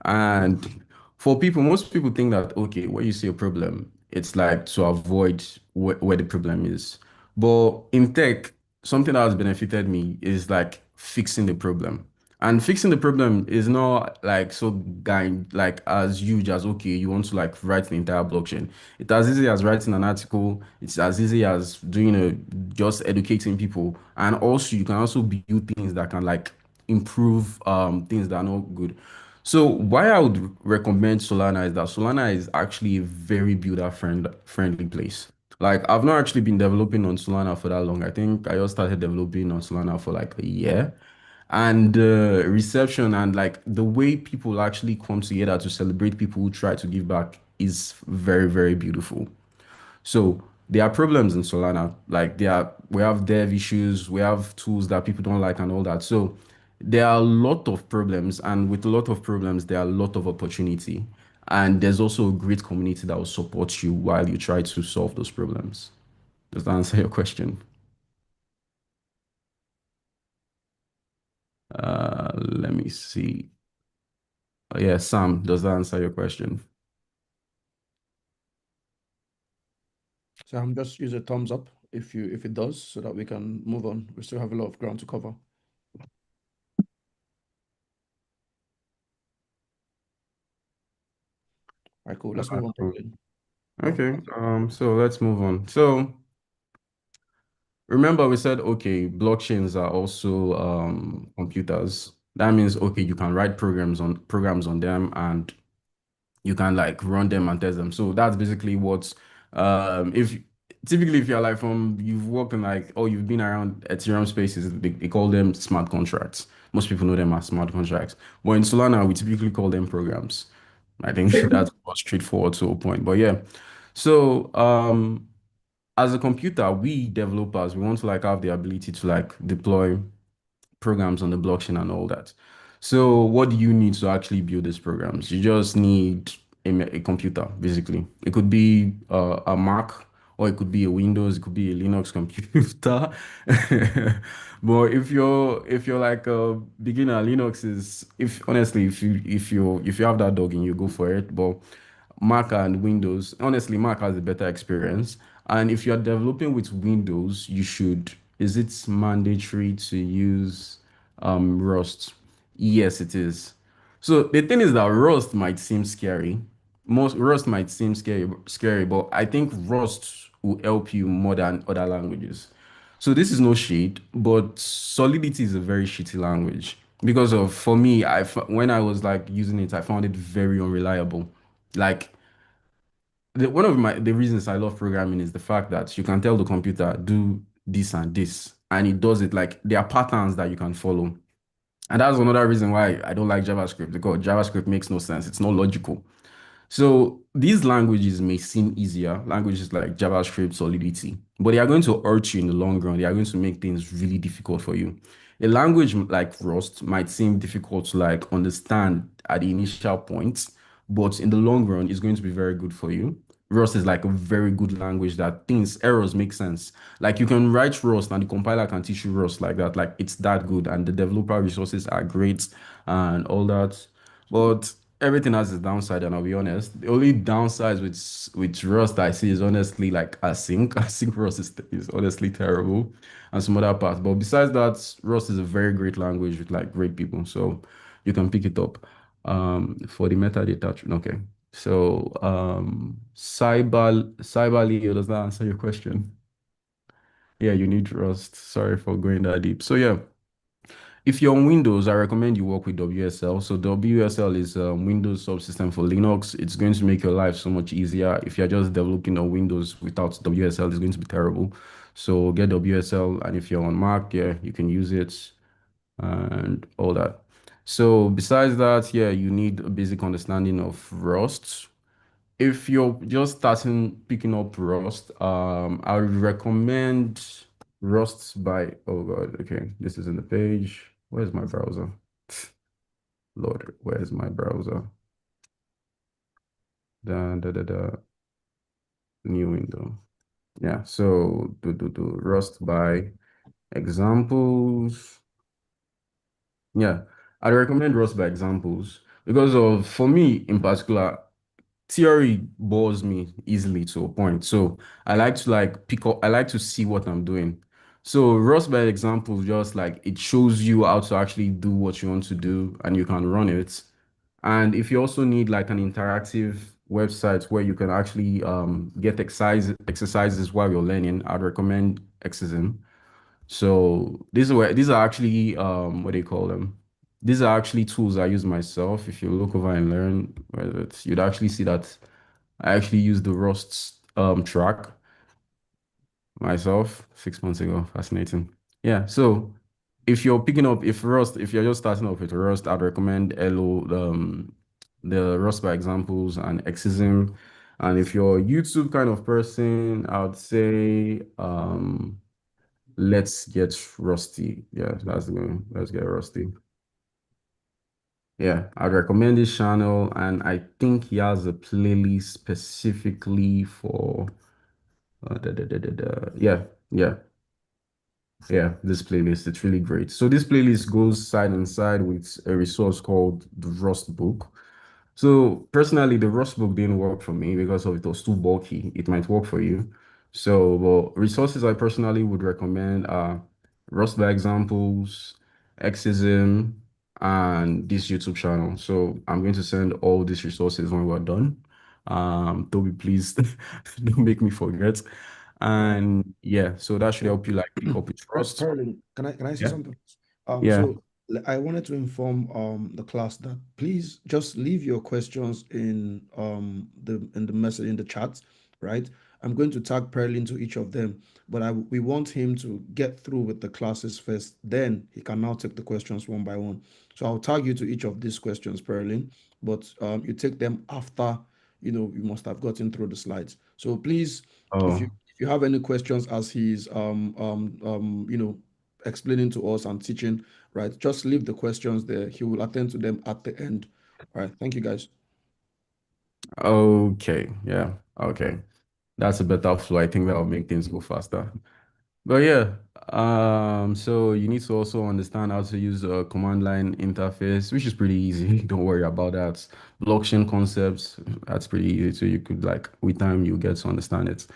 And for people, most people think that, okay, when you see a problem, it's like to avoid where the problem is. But in tech, something that has benefited me is like fixing the problem. And fixing the problem is not like so like as huge as okay, you want to like write the entire blockchain. It's as easy as writing an article. It's as easy as doing a just educating people. And also you can also build things that can like improve things that are not good. So why I would recommend Solana is that Solana is actually a very friendly place. Like I've not actually been developing on Solana for that long. I think I just started developing on Solana for like a year. And the reception and like the way people actually come together to celebrate people who try to give back is very beautiful. So there are problems in Solana. Like we have dev issues, we have tools that people don't like and all that. So there are a lot of problems, and with a lot of problems, there are a lot of opportunity. And there's also a great community that will support you while you try to solve those problems. Does that answer your question? Let me see. Oh, yeah, Sam, does that answer your question? So I'm just use a thumbs up if it does, so that we can move on. We still have a lot of ground to cover. All right, cool. Let's move on. Cool. Go. Okay, so let's move on. So remember we said, okay, blockchains are also computers. That means, okay, you can write programs on them and you can like run them and test them. So that's basically what if typically if you're like you've worked in like or you've been around Ethereum spaces, they call them smart contracts. Most people know them as smart contracts. But in Solana, we typically call them programs. I think that's more straightforward to a point. But yeah. So as a computer, we developers, we want to like have the ability to like deploy programs on the blockchain and all that. So what do you need to actually build these programs? You just need a computer, basically. It could be a Mac, or it could be a Windows, it could be a Linux computer. But if you're like a beginner, Linux is if honestly if you have that dog in you, go for it. But Mac and Windows, honestly, Mac has a better experience. And if you're developing with Windows, is it mandatory to use Rust? Yes, it is. So the thing is that Rust might seem scary. Most Rust might seem scary, but I think Rust will help you more than other languages. So this is no shade, but Solidity is a very shitty language because of for me, when I was like using it, I found it very unreliable. Like one of the reasons I love programming is the fact that you can tell the computer do this and this, and it does it. Like there are patterns that you can follow. And that's another reason why I don't like JavaScript because JavaScript makes no sense. It's not logical. So these languages may seem easier, languages like JavaScript, Solidity, but they are going to hurt you in the long run. They are going to make things really difficult for you. A language like Rust might seem difficult to like understand at the initial point, but in the long run, it's going to be very good for you. Rust is like a very good language that things, errors make sense. Like you can write Rust and the compiler can teach you Rust like that. Like it's that good and the developer resources are great and all that. But everything has its downside, and I'll be honest. The only downsides with Rust I see is honestly like async. Async Rust is honestly terrible, and some other parts. But besides that, Rust is a very great language with like great people, so you can pick it up. For the metadata, okay. So cyber Leo, does that answer your question? Yeah, you need Rust. Sorry for going that deep. So yeah. If you're on Windows, I recommend you work with WSL. So WSL is a Windows subsystem for Linux. It's going to make your life so much easier. If you're just developing on Windows without WSL, it's going to be terrible. So get WSL, and if you're on Mac, yeah, you can use it and all that. So besides that, yeah, you need a basic understanding of Rust. If you're just starting picking up Rust, I would recommend Rust by, oh God, okay, this is in the page. Where's my browser? Lord, where's my browser? The new window. Yeah, so do Rust by examples. Yeah, I'd recommend Rust by examples because of, for me in particular, theory bores me easily to a point. So I like to like pick up, I like to see what I'm doing. So Rust by example, just like it shows you how to actually do what you want to do and you can run it. And if you also need like an interactive website where you can actually get exercises while you're learning, I'd recommend Exism. So these are actually what do you call them? These are actually tools I use myself. If you look over and learn, you'd actually see that I actually used the Rust track myself 6 months ago. Fascinating. Yeah. So if you're picking up, if you're just starting off with Rust, I'd recommend Elo, the Rust by examples and Exism. And if you're a YouTube kind of person, I would say let's get Rusty. Yeah, that's the one. Let's get Rusty. Yeah, I'd recommend this channel, and I think he has a playlist specifically for yeah, yeah, yeah, this playlist. It's really great. So this playlist goes side and side with a resource called the Rust Book. So personally, the Rust book didn't work for me because of it was too bulky. It might work for you. So, but resources I personally would recommend are Rust by examples, Xism, and this YouTube channel. So I'm going to send all these resources when we're done. Toby, please don't make me forget. Yeah. And yeah, so that should So, help you like pick up with Rust. Perlin, can I say Yeah. something? Yeah. So I wanted to inform the class that please just leave your questions in the message in the chat, right? I'm going to tag Perlin to each of them, but we want him to get through with the classes first. Then he can now take the questions one by one. So I'll tag you to each of these questions, Perlin, but you take them after you must have gotten through the slides. So please, if you Oh, if you have any questions as he's explaining to us and teaching, right? Just leave the questions there. He will attend to them at the end. All right. Thank you, guys. okay. Yeah. Okay. That's a better flow. I think that will make things go faster. But yeah, so you need to also understand how to use a command line interface, which is pretty easy. Don't worry about that. Blockchain concepts, that's pretty easy. So you could like with time you get to understand it.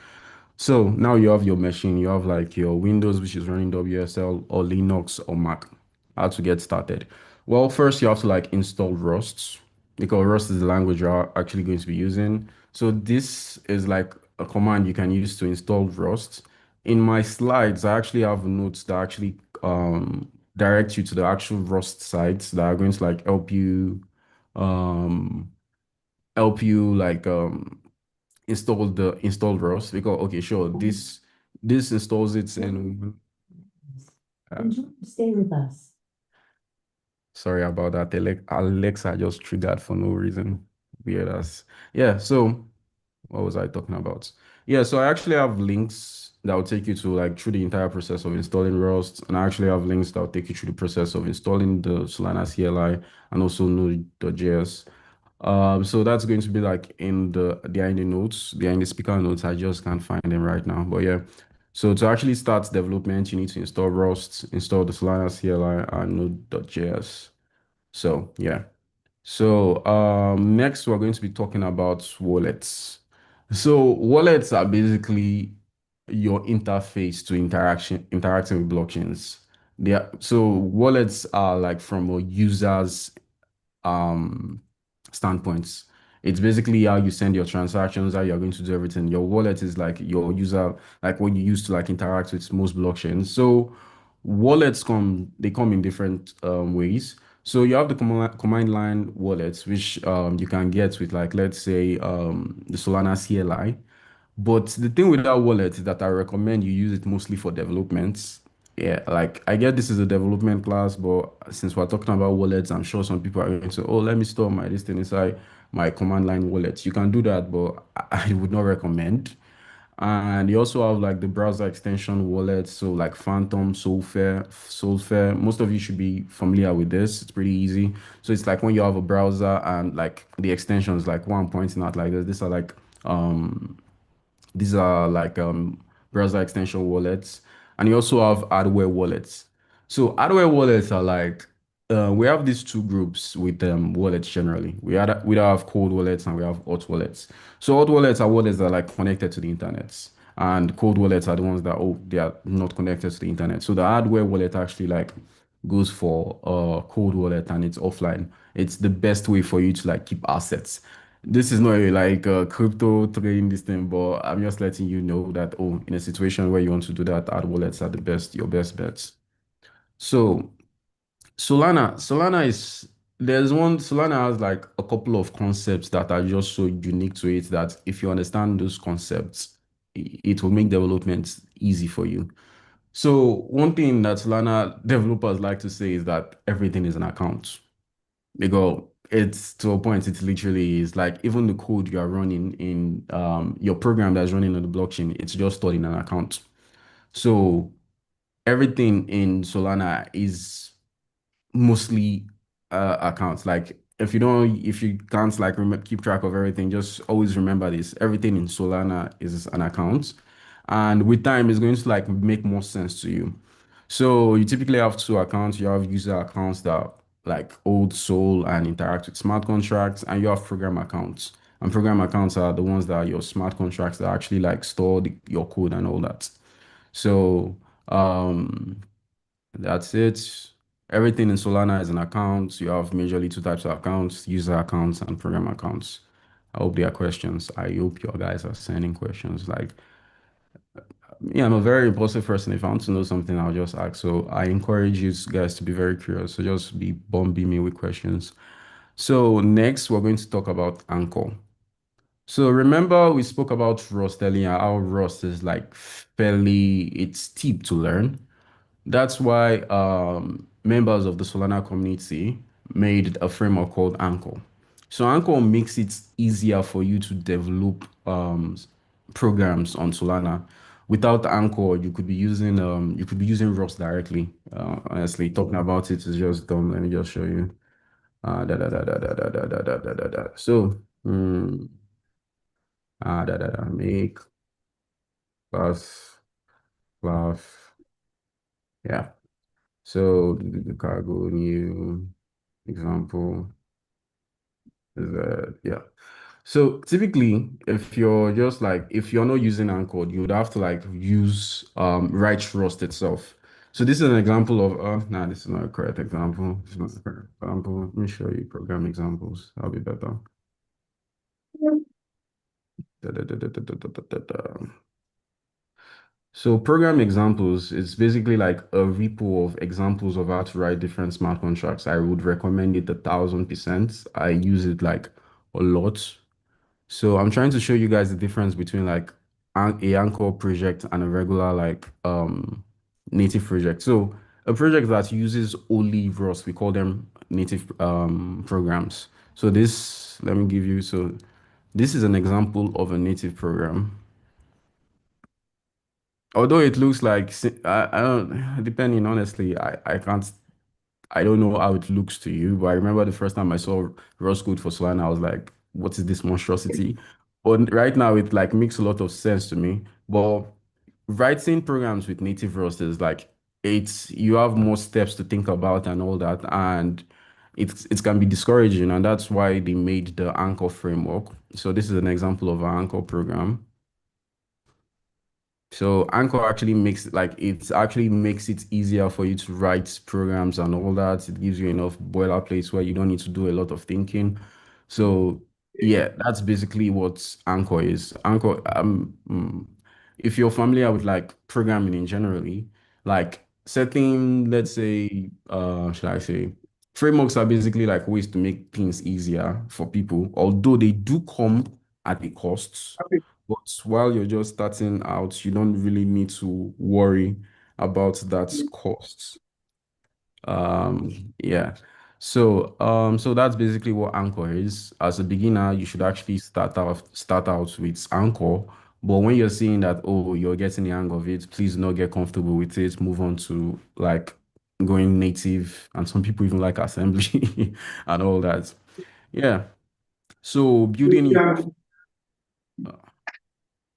So now you have your machine, you have like your Windows, which is running WSL or Linux or Mac. How to get started? Well, first you have to like install Rust because Rust is the language you're actually going to be using. So this is like a command you can use to install Rust. In my slides, I actually have notes that actually direct you to the actual Rust sites that are going to like um help you like install Rust because okay, sure, this installs it in stay with us. Sorry about that. Alexa just triggered for no reason. Weird as. Yeah, so what was I talking about? Yeah, so I actually have links that will take you to like through the entire process of installing Rust, and I actually have links that will take you through the process of installing the Solana CLI and also Node.js. So that's going to be like in the notes, behind the speaker notes. I just can't find them right now. But yeah, so to actually start development, you need to install Rust, install the Solana CLI and Node.js. So yeah. So next we're going to be talking about wallets. So wallets are basically your interface to interacting with blockchains. So wallets are like from a user's um standpoints. It's basically how you send your transactions, how you're going to do everything. Your wallet is like your user, like what you use to like interact with most blockchains. So wallets come in different ways. So you have the command line wallets, which you can get with like let's say the Solana CLI. But the thing with that wallet is that I recommend you use it mostly for development. Yeah, like I get this is a development class, but since we're talking about wallets, I'm sure some people are going to, oh, let me store my this thing inside my command line wallet. You can do that, but I would not recommend. And you also have like the browser extension wallets, so like Phantom, Solfair. Most of you should be familiar with this. It's pretty easy. So it's like when you have a browser and like the extensions, like one I'm pointing out like this. Um these are like browser extension wallets, and you also have hardware wallets. So hardware wallets are like we have these two groups with wallets generally. We have cold wallets and we have hot wallets. So hot wallets are wallets that are like connected to the internet, and cold wallets are the ones that they are not connected to the internet. So the hardware wallet actually like goes for cold wallet and it's offline. It's the best way for you to like keep assets. This is not a, like crypto trading this thing, but I'm just letting you know that oh, in a situation where you want to do that, hard wallets are the best, your best bets. So Solana is Solana has like a couple of concepts that are just so unique to it that if you understand those concepts, it will make development easy for you. So one thing that Solana developers like to say is that everything is an account. Because it's to a point, it literally is like even the code you are running in your program that's running on the blockchain, it's just stored in an account. So everything in Solana is mostly accounts. Like if you can't like keep track of everything, just always remember this. Everything in Solana is an account, and with time, it's going to like make more sense to you. So you typically have two accounts. You have user accounts that like hold soul and interact with smart contracts, and you have program accounts. And program accounts are the ones that are your smart contracts that actually like store your code and all that. So that's it. Everything in Solana is an account. You have majorly two types of accounts, user accounts and program accounts. I hope there are questions. I hope your guys are sending questions. Like, yeah, I'm a very impulsive person. If I want to know something, I'll just ask. So I encourage you guys to be very curious. So just be bombing me with questions. So next, we're going to talk about Anchor. So remember we spoke about Rust earlier, how Rust is like it's steep to learn. That's why members of the Solana community made a framework called Anchor. So Anchor makes it easier for you to develop programs on Solana. Without Anchor, you could be using Rust directly. Honestly, talking about it is just dumb. Let me just show you. So, make class class. Yeah. So the cargo new example is that yeah. So typically, if you're not using Anchor, you would have to like use write Rust itself. So this is an example of nah, this is not a correct example. This is not a correct example. Let me show you program examples. That'll be better. Da, da, da, da, da, da, da, da, da. So program examples is basically like a repo of examples of how to write different smart contracts. I would recommend it 1,000%. I use it like a lot. So I'm trying to show you guys the difference between like a Anchor project and a regular like native project. So a project that uses only Rust, we call them native programs. So let me give you, so this is an example of a native program. Although it looks like I don't depending honestly, I don't know how it looks to you, but I remember the first time I saw Rust code for Solana, I was like, what is this monstrosity? But right now it like makes a lot of sense to me. But writing programs with native Rust is like you have more steps to think about and all that, and it can be discouraging, and that's why they made the Anchor framework. So this is an example of an Anchor program. So Anchor actually makes it easier for you to write programs and all that. It gives you enough boilerplates where you don't need to do a lot of thinking. So yeah, that's basically what Anchor is. If you're familiar with like programming in generally, like setting, let's say, should I say, frameworks are basically like ways to make things easier for people, although they do come at a cost. But while you're just starting out, you don't really need to worry about that cost. Yeah. So that's basically what Anchor is. As a beginner, you should actually start out with Anchor, But when you're seeing that, oh, you're getting the hang of it, please do not get comfortable with it. Move on to like going native. And some people even like assembly and all that. Yeah. So building your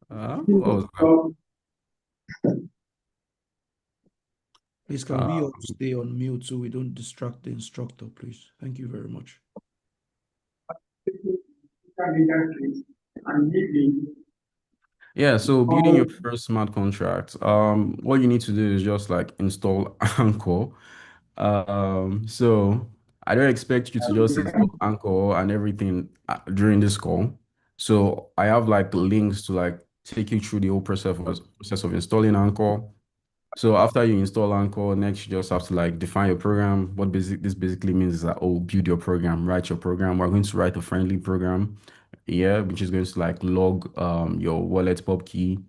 what was that? Please, can we Uh, all stay on mute so we don't distract the instructor, please? Thank you very much. yeah, so building your first smart contract, what you need to do is just like install Anchor. So I don't expect you to just install Anchor and everything during this call. So I have like links to like take you through the whole process of installing Anchor. So after you install Anchor, next you just have to like define your program. This basically means is that, oh, build your program, write your program. We're going to write a friendly program, yeah, which is going to like log your wallet pub key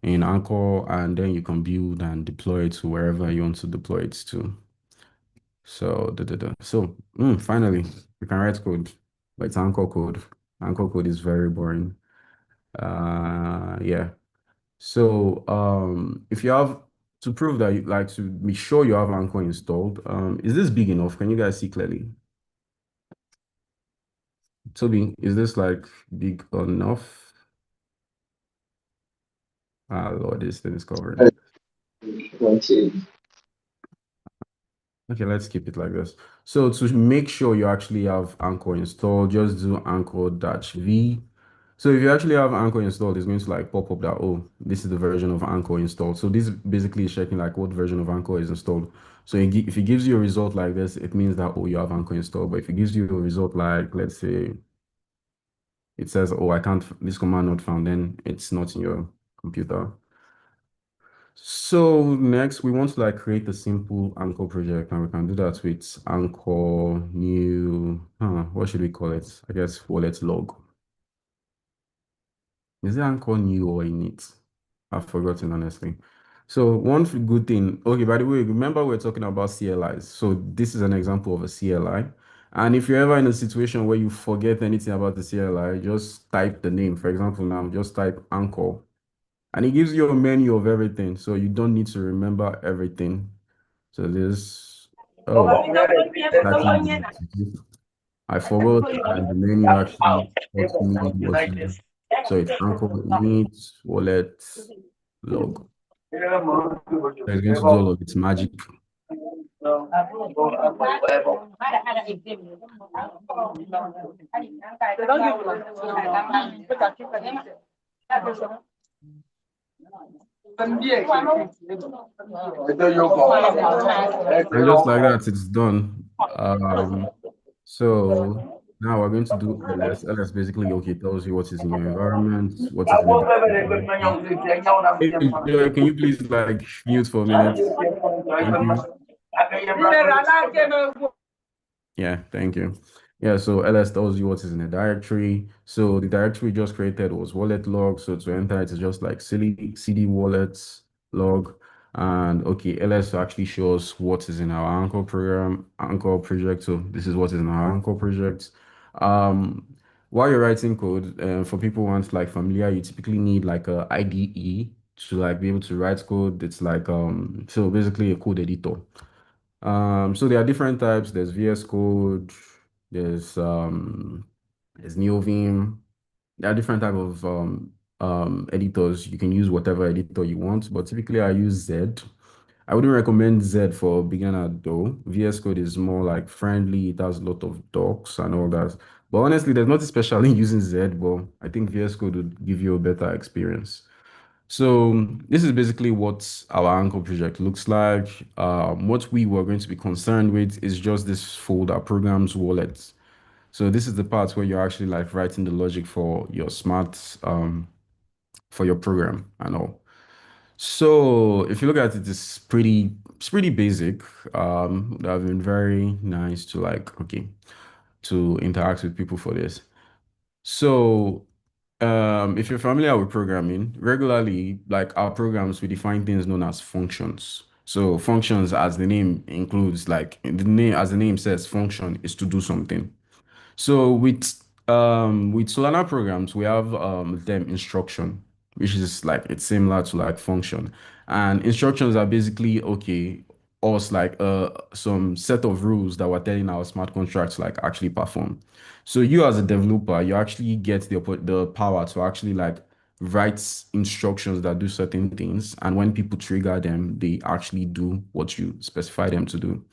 in Anchor, and then you can build and deploy it to wherever you want to deploy it to. So, finally, we can write code, but it's Anchor code. Anchor code is very boring. Yeah. So, if you have to prove that you like to be sure you have Anchor installed, is this big enough? Can you guys see clearly? Toby, is this like big enough? Ah, Lord, this thing is covering. Okay, let's keep it like this. So to make sure you actually have Anchor installed, just do Anchor-V. So if you actually have Anchor installed, it's going to like pop up that, oh, this is the version of Anchor installed. So this basically is checking like what version of Anchor is installed. So if it gives you a result like this, it means that, oh, you have Anchor installed. But if it gives you a result like, let's say, it says, oh, I can't, this command not found, then it's not in your computer. So next we want to like create a simple Anchor project, and we can do that with Anchor new, what should we call it? I guess wallet log. Is it Anchor new or init? I've forgotten honestly. So one good thing, okay, by the way, remember we're talking about CLIs. So this is an example of a CLI. And if you're ever in a situation where you forget anything about the CLI, just type the name. For example, now just type Anchor. And it gives you a menu of everything. So you don't need to remember everything. So this, oh, actually, I forgot that the menu actually taught me what to do. So it's Anchor init wallet log. So it's going to do all of its magic. And just like that, it's done. So now we're going to do LS. LS basically, okay, tells you what is in your environment, what is in the directory. Hey, Joy, can you please like mute for a minute? Thank you. Yeah, thank you. Yeah, so LS tells you what is in a directory. So the directory just created was wallet log. So to enter it is just like cd wallets log. And okay, LS actually shows what is in our Anchor program, Anchor project. So this is what is in our Anchor project. Um, while you're writing code, for people who aren't like familiar, you typically need like a IDE to like be able to write code. It's like so basically a code editor. So there are different types. There's VS Code, there's NeoVim. There are different type of editors. You can use whatever editor you want, but typically I use Z. I wouldn't recommend Z for beginner though. VS Code is more like friendly. It has a lot of docs and all that. But honestly, there's nothing special in using Z, but I think VS Code would give you a better experience. So this is basically what our Anchor project looks like. What we were going to be concerned with is just this folder, programs, wallets. So this is the part where you're actually like writing the logic for your for your program and all. So if you look at it, it's pretty basic. I've been very nice to like, okay, to interact with people for this. So, if you're familiar with programming, regularly, like our programs, we define things known as functions. So functions, as the name includes, like the name, as the name says, function is to do something. So with Solana programs, we have them instruction. which is like it's similar to like function. And instructions are basically okay, us like some set of rules that we're telling our smart contracts to like actually perform. So you as a developer, you actually get the power to actually like write instructions that do certain things, and when people trigger them, they actually do what you specify them to do.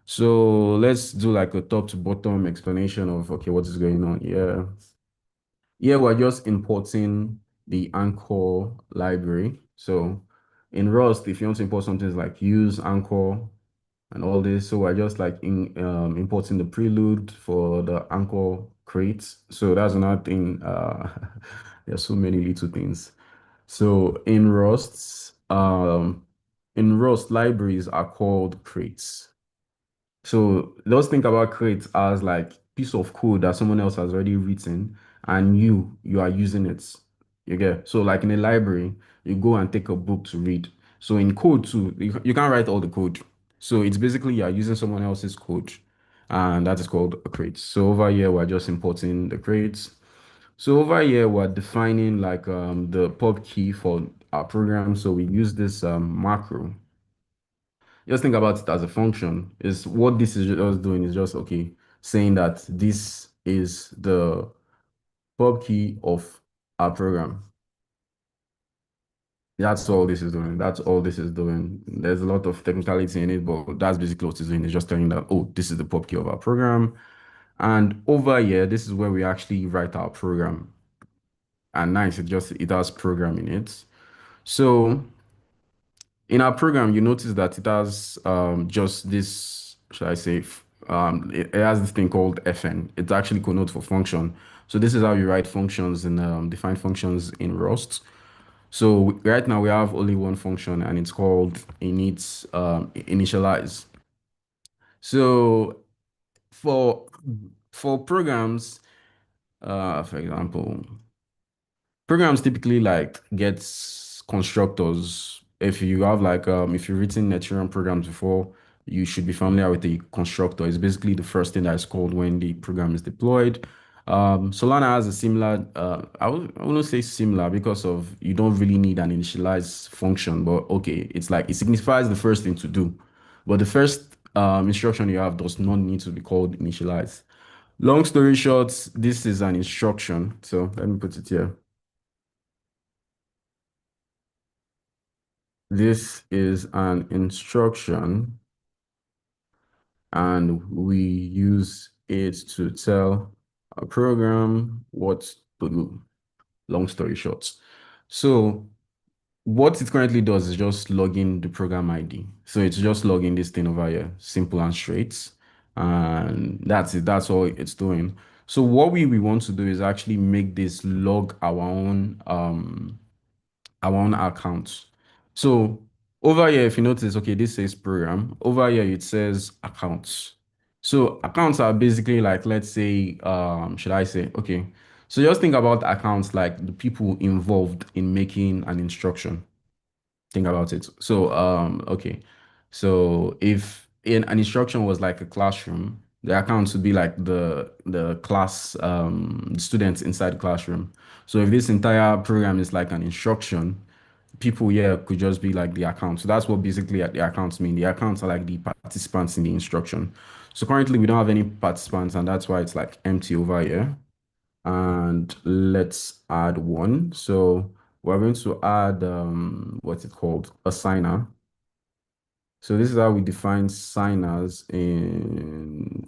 So let's do like a top to bottom explanation of okay, what is going on. Yeah, we're just importing the Anchor library. So in Rust, if you want to import something it's like use Anchor and all this, so we're just like importing the prelude for the Anchor crate. So that's another thing. There's so many little things. So in Rust, libraries are called crates. So let's think about crates as like piece of code that someone else has already written and you are using it. You get so like in a library, you go and take a book to read. So in code too, you can't write all the code. So it's basically you are using someone else's code, and that is called a crate. So over here we're just importing the crates. So over here we're defining like the pub key for our program. So we use this macro. Just think about it as a function. Is what this is just doing is just okay, saying that this is the pub key of our program. That's all this is doing. That's all this is doing. There's a lot of technicality in it, but that's basically what it's doing. It's just telling that, oh, this is the pub key of our program. And over here, this is where we actually write our program. And nice, it has program in it. So in our program, you notice that it has just this, should I say, it has this thing called FN. It's actually connotes for function. So this is how you write functions and define functions in Rust. So right now we have only one function and it's called initialize. So for for programs, for example, programs typically like gets constructors. If you have like if you've written Ethereum programs before, you should be familiar with the constructor. It's basically the first thing that is called when the program is deployed. Solana has a similar I wouldn't say similar because of you don't really need an initialize function, but okay, it's like it signifies the first thing to do. But the first instruction you have does not need to be called initialize. Long story short, this is an instruction. So let me put it here. This is an instruction, and we use it to tell a program what to do. Long story short. So what it currently does is just log in the program ID. So it's just logging this thing over here, simple and straight. And that's it. That's all it's doing. So what we want to do is actually make this log our own account. So over here, if you notice, okay, this says program. Over here, it says accounts. So accounts are basically like, let's say, should I say, okay. So just think about accounts like the people involved in making an instruction. Think about it. So, okay. So if in an instruction was like a classroom, the accounts would be like the class students inside the classroom. So if this entire program is like an instruction, people here could just be like the account. So that's what basically the accounts mean. The accounts are like the participants in the instruction. So currently we don't have any participants, and that's why it's like empty over here. And let's add one. So we're going to add what's it called? A signer. So this is how we define signers in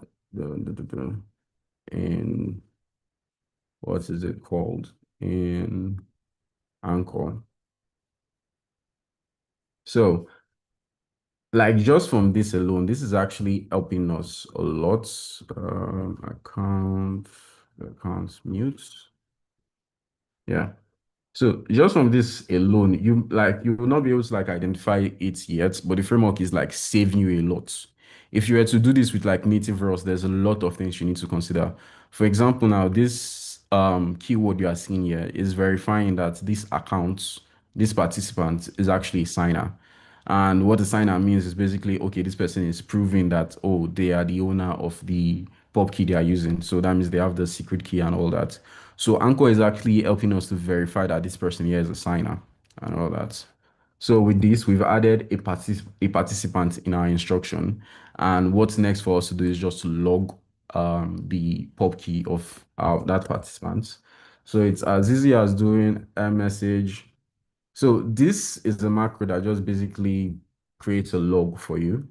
what is it called? In Anchor. So like just from this alone, this is actually helping us a lot. Account mute. Yeah. So just from this alone, you will not be able to like identify it yet, but the framework is like saving you a lot. If you were to do this with like native Rust, there's a lot of things you need to consider. For example, now this keyword you are seeing here is verifying that this participant is actually a signer. And what the signer means is basically, okay, this person is proving that, oh, they are the owner of the pub key they are using. So that means they have the secret key and all that. So Anchor is actually helping us to verify that this person here is a signer and all that. So with this, we've added a participant in our instruction. And what's next for us to do is just to log the pub key of that participant. So it's as easy as doing a message. So this is a macro that just basically creates a log for you.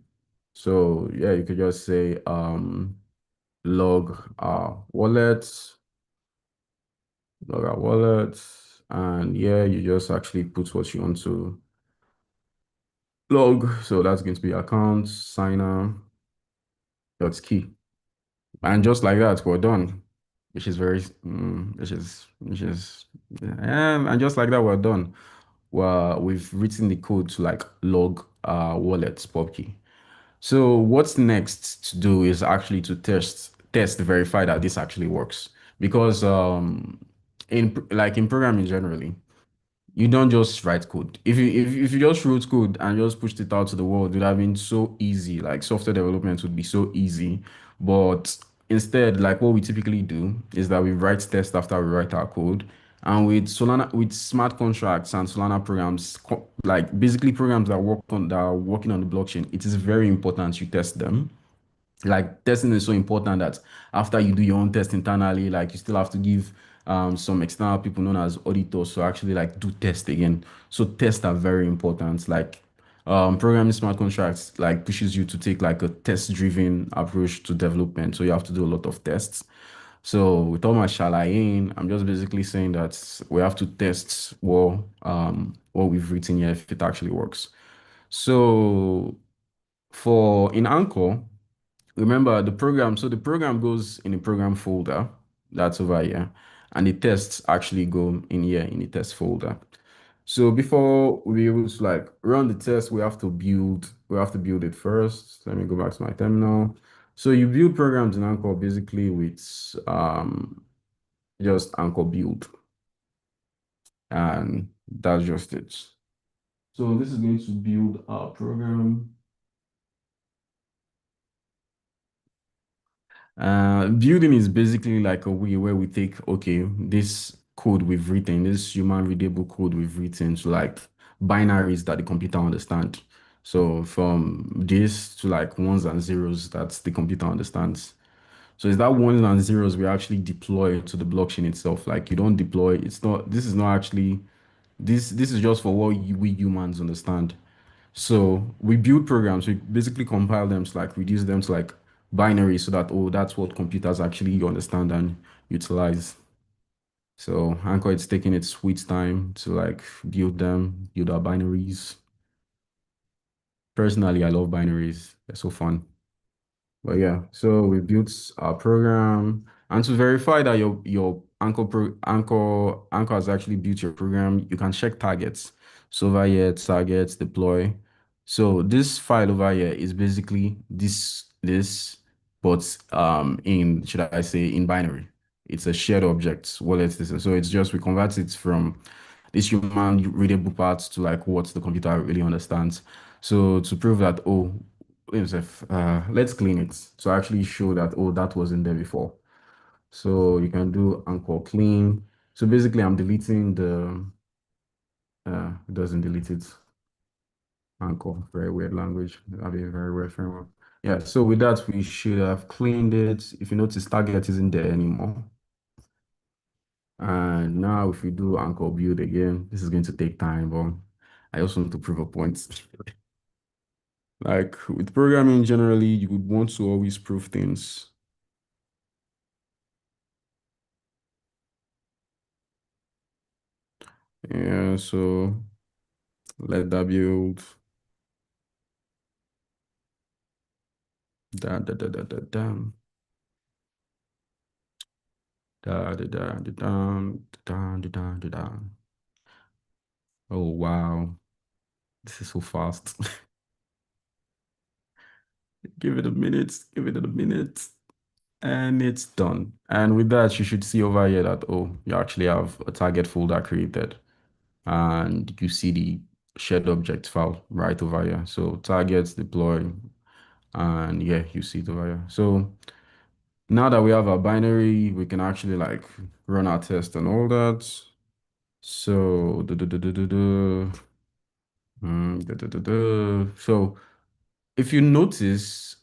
So yeah, you could just say log log our wallet, and yeah, you just actually put what you want to log. So that's going to be account signer dot key, and just like that, we're done. Which is very, and just like that, we're done. Well, we've written the code to like log wallet's pub key. So what's next to do is actually to verify that this actually works. Because in programming generally, you don't just write code. If you just wrote code and just pushed it out to the world, it would have been so easy. Like software development would be so easy. But instead, like what we typically do is that we write tests after we write our code. And with Solana, with smart contracts and Solana programs, like basically programs that are working on the blockchain, it is very important you test them. Like testing is so important that after you do your own test internally, like you still have to give some external people known as auditors to actually like do test again. So tests are very important. Like programming smart contracts like pushes you to take like a test-driven approach to development. So you have to do a lot of tests. So with all my shalaing, I'm just basically saying that we have to test what we've written here if it actually works. So for in Anchor, remember the program. So the program goes in the program folder that's over here, and the tests actually go in here in the test folder. So before we able to like run the test, we have to build it first. Let me go back to my terminal. So you build programs in Anchor basically with just Anchor build, and that's just it. So this is going to build our program. Building is basically like a way where we take, okay, this code we've written, this human readable code we've written to like binaries that the computer understand. So from this to like ones and zeros that the computer understands. So is that ones and zeros we actually deploy to the blockchain itself? Like you don't deploy, this is not actually, this is just for what we humans understand. So we build programs, we basically compile them to like reduce them to like binary so that, oh, that's what computers actually understand and utilize. So Anchor it's taking its sweet time to like build our binaries. Personally, I love binaries. They're so fun. But yeah, so we built our program, and to verify that your Anchor has actually built your program, you can check targets. So over here, targets, deploy. So this file over here is basically this, but in should I say in binary. It's a shared object wallet system. So it's just we convert it from this human readable part to like what the computer really understands. So to prove that, oh, let's clean it to actually show that, oh, that wasn't there before. So you can do Anchor clean. So basically I'm deleting it doesn't delete it. Anchor, very weird language. Have a very weird framework. Yeah, so with that, we should have cleaned it. If you notice, target isn't there anymore. And now if we do Anchor build again, this is going to take time, but I also want to prove a point. Like with programming generally, you would want to always prove things. Yeah, so let that build. Da da da da da da. Da da da da da da da da da da. Oh wow, this is so fast. Give it a minute, give it a minute, and it's done. And with that, you should see over here that, oh, you actually have a target folder created, and you see the shared object file right over here. So targets, deploy, and yeah, you see it over here. So Now that we have a binary, we can actually like run our test and all that. So, so if you notice,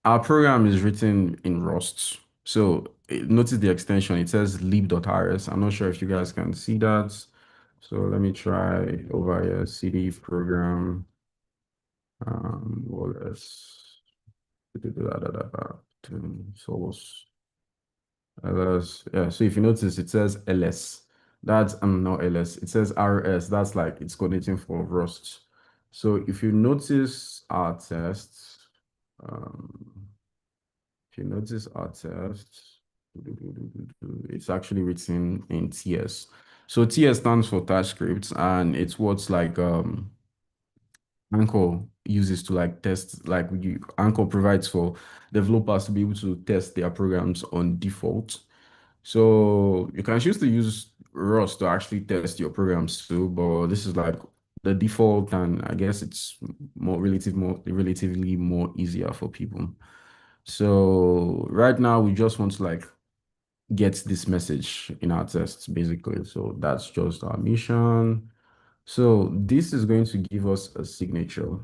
our program is written in Rust. So notice the extension. It says lib.rs. I'm not sure if you guys can see that. So let me try over here, cd program. What else? Source. ls. Yeah, so if you notice, it says ls. That's not ls. It says rs. That's like it's coding for Rust. So if you notice our test, um, if you notice our test, it's actually written in TS. So TS stands for TypeScript, and it's what's like Anchor uses to like test, like Anchor provides for developers to be able to test their programs on default. So you can choose to use Rust to actually test your programs too, but this is like the default, and I guess it's relatively more easier for people. So right now we just want to like get this message in our tests basically. So that's just our mission. So this is going to give us a signature.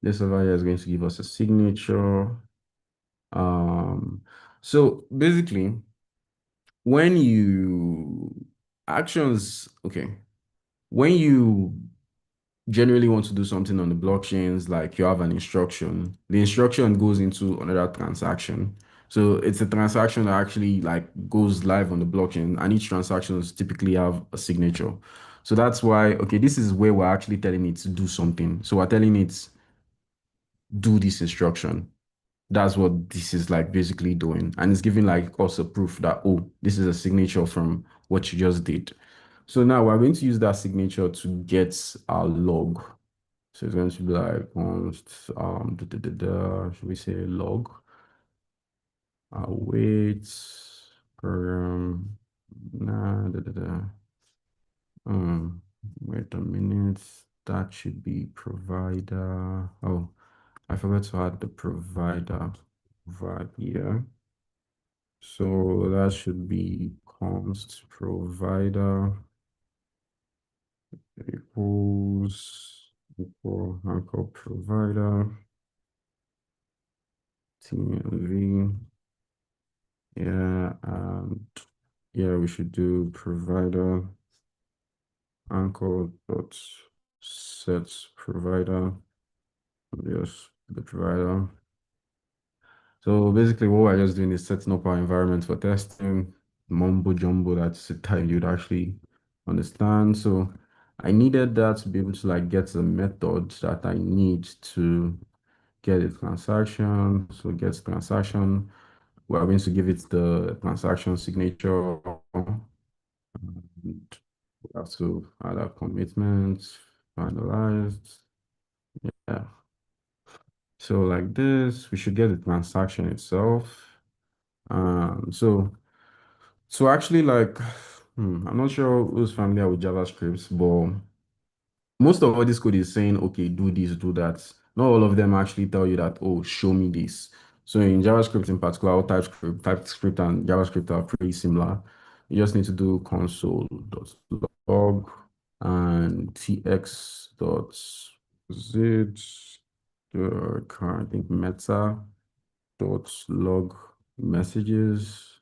This over here is going to give us a signature. Um, so basically, when you actions, okay, when you generally want to do something on the blockchains, like you have an instruction, the instruction goes into another transaction. So it's a transaction that actually like goes live on the blockchain, and each transaction typically have a signature. So that's why, okay, this is where we're actually telling it to do something. So we're telling it do this instruction. That's what this is like basically doing. And it's giving like us a proof that, oh, this is a signature from what you just did. So now we're going to use that signature to get our log. So it's going to be like const, should we say log? Wait, nah, wait a minute. That should be provider. Oh, I forgot to add the provider right here. So that should be const provider equals equal anchor provider TLV. Yeah, and yeah, we should do provider anchor dot set provider. Yes, the provider. So basically what we're just doing is setting up our environment for testing, mumbo jumbo that's the time you'd actually understand. So I needed that to be able to like get the method that I need to get a transaction. So get transaction, we're going to give it the transaction signature. And we have to add a commitment, finalized. Yeah. So like this, we should get the transaction itself. So actually, like, I'm not sure who's familiar with JavaScript, but most of all this code is saying, okay, do this, do that. Not all of them actually tell you that, oh, show me this. So in JavaScript in particular, or TypeScript and JavaScript are pretty similar. You just need to do console.log and tx.zip, I think meta dot log messages.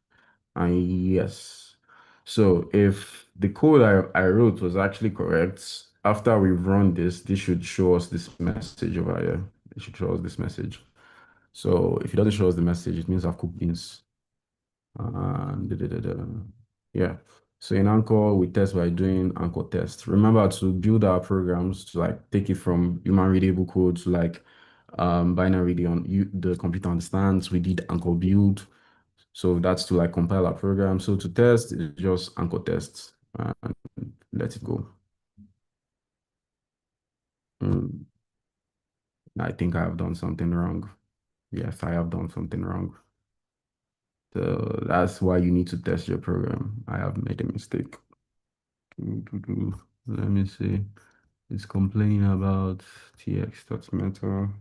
And yes. So if the code I wrote was actually correct, after we run this, this should show us this message over here. It should show us this message. So if it doesn't show us the message, it means I've cooked beans. Yeah. So in Anchor, we test by doing Anchor test. Remember to build our programs to like take it from human readable code to like binary the computer understands. We did Anchor build. So that's to like compile our program. So to test, it's just Anchor tests and let it go. Mm, I think I have done something wrong. Yes, I have done something wrong. So that's why you need to test your program. I have made a mistake. Let me see. It's complaining about tx.meta.log.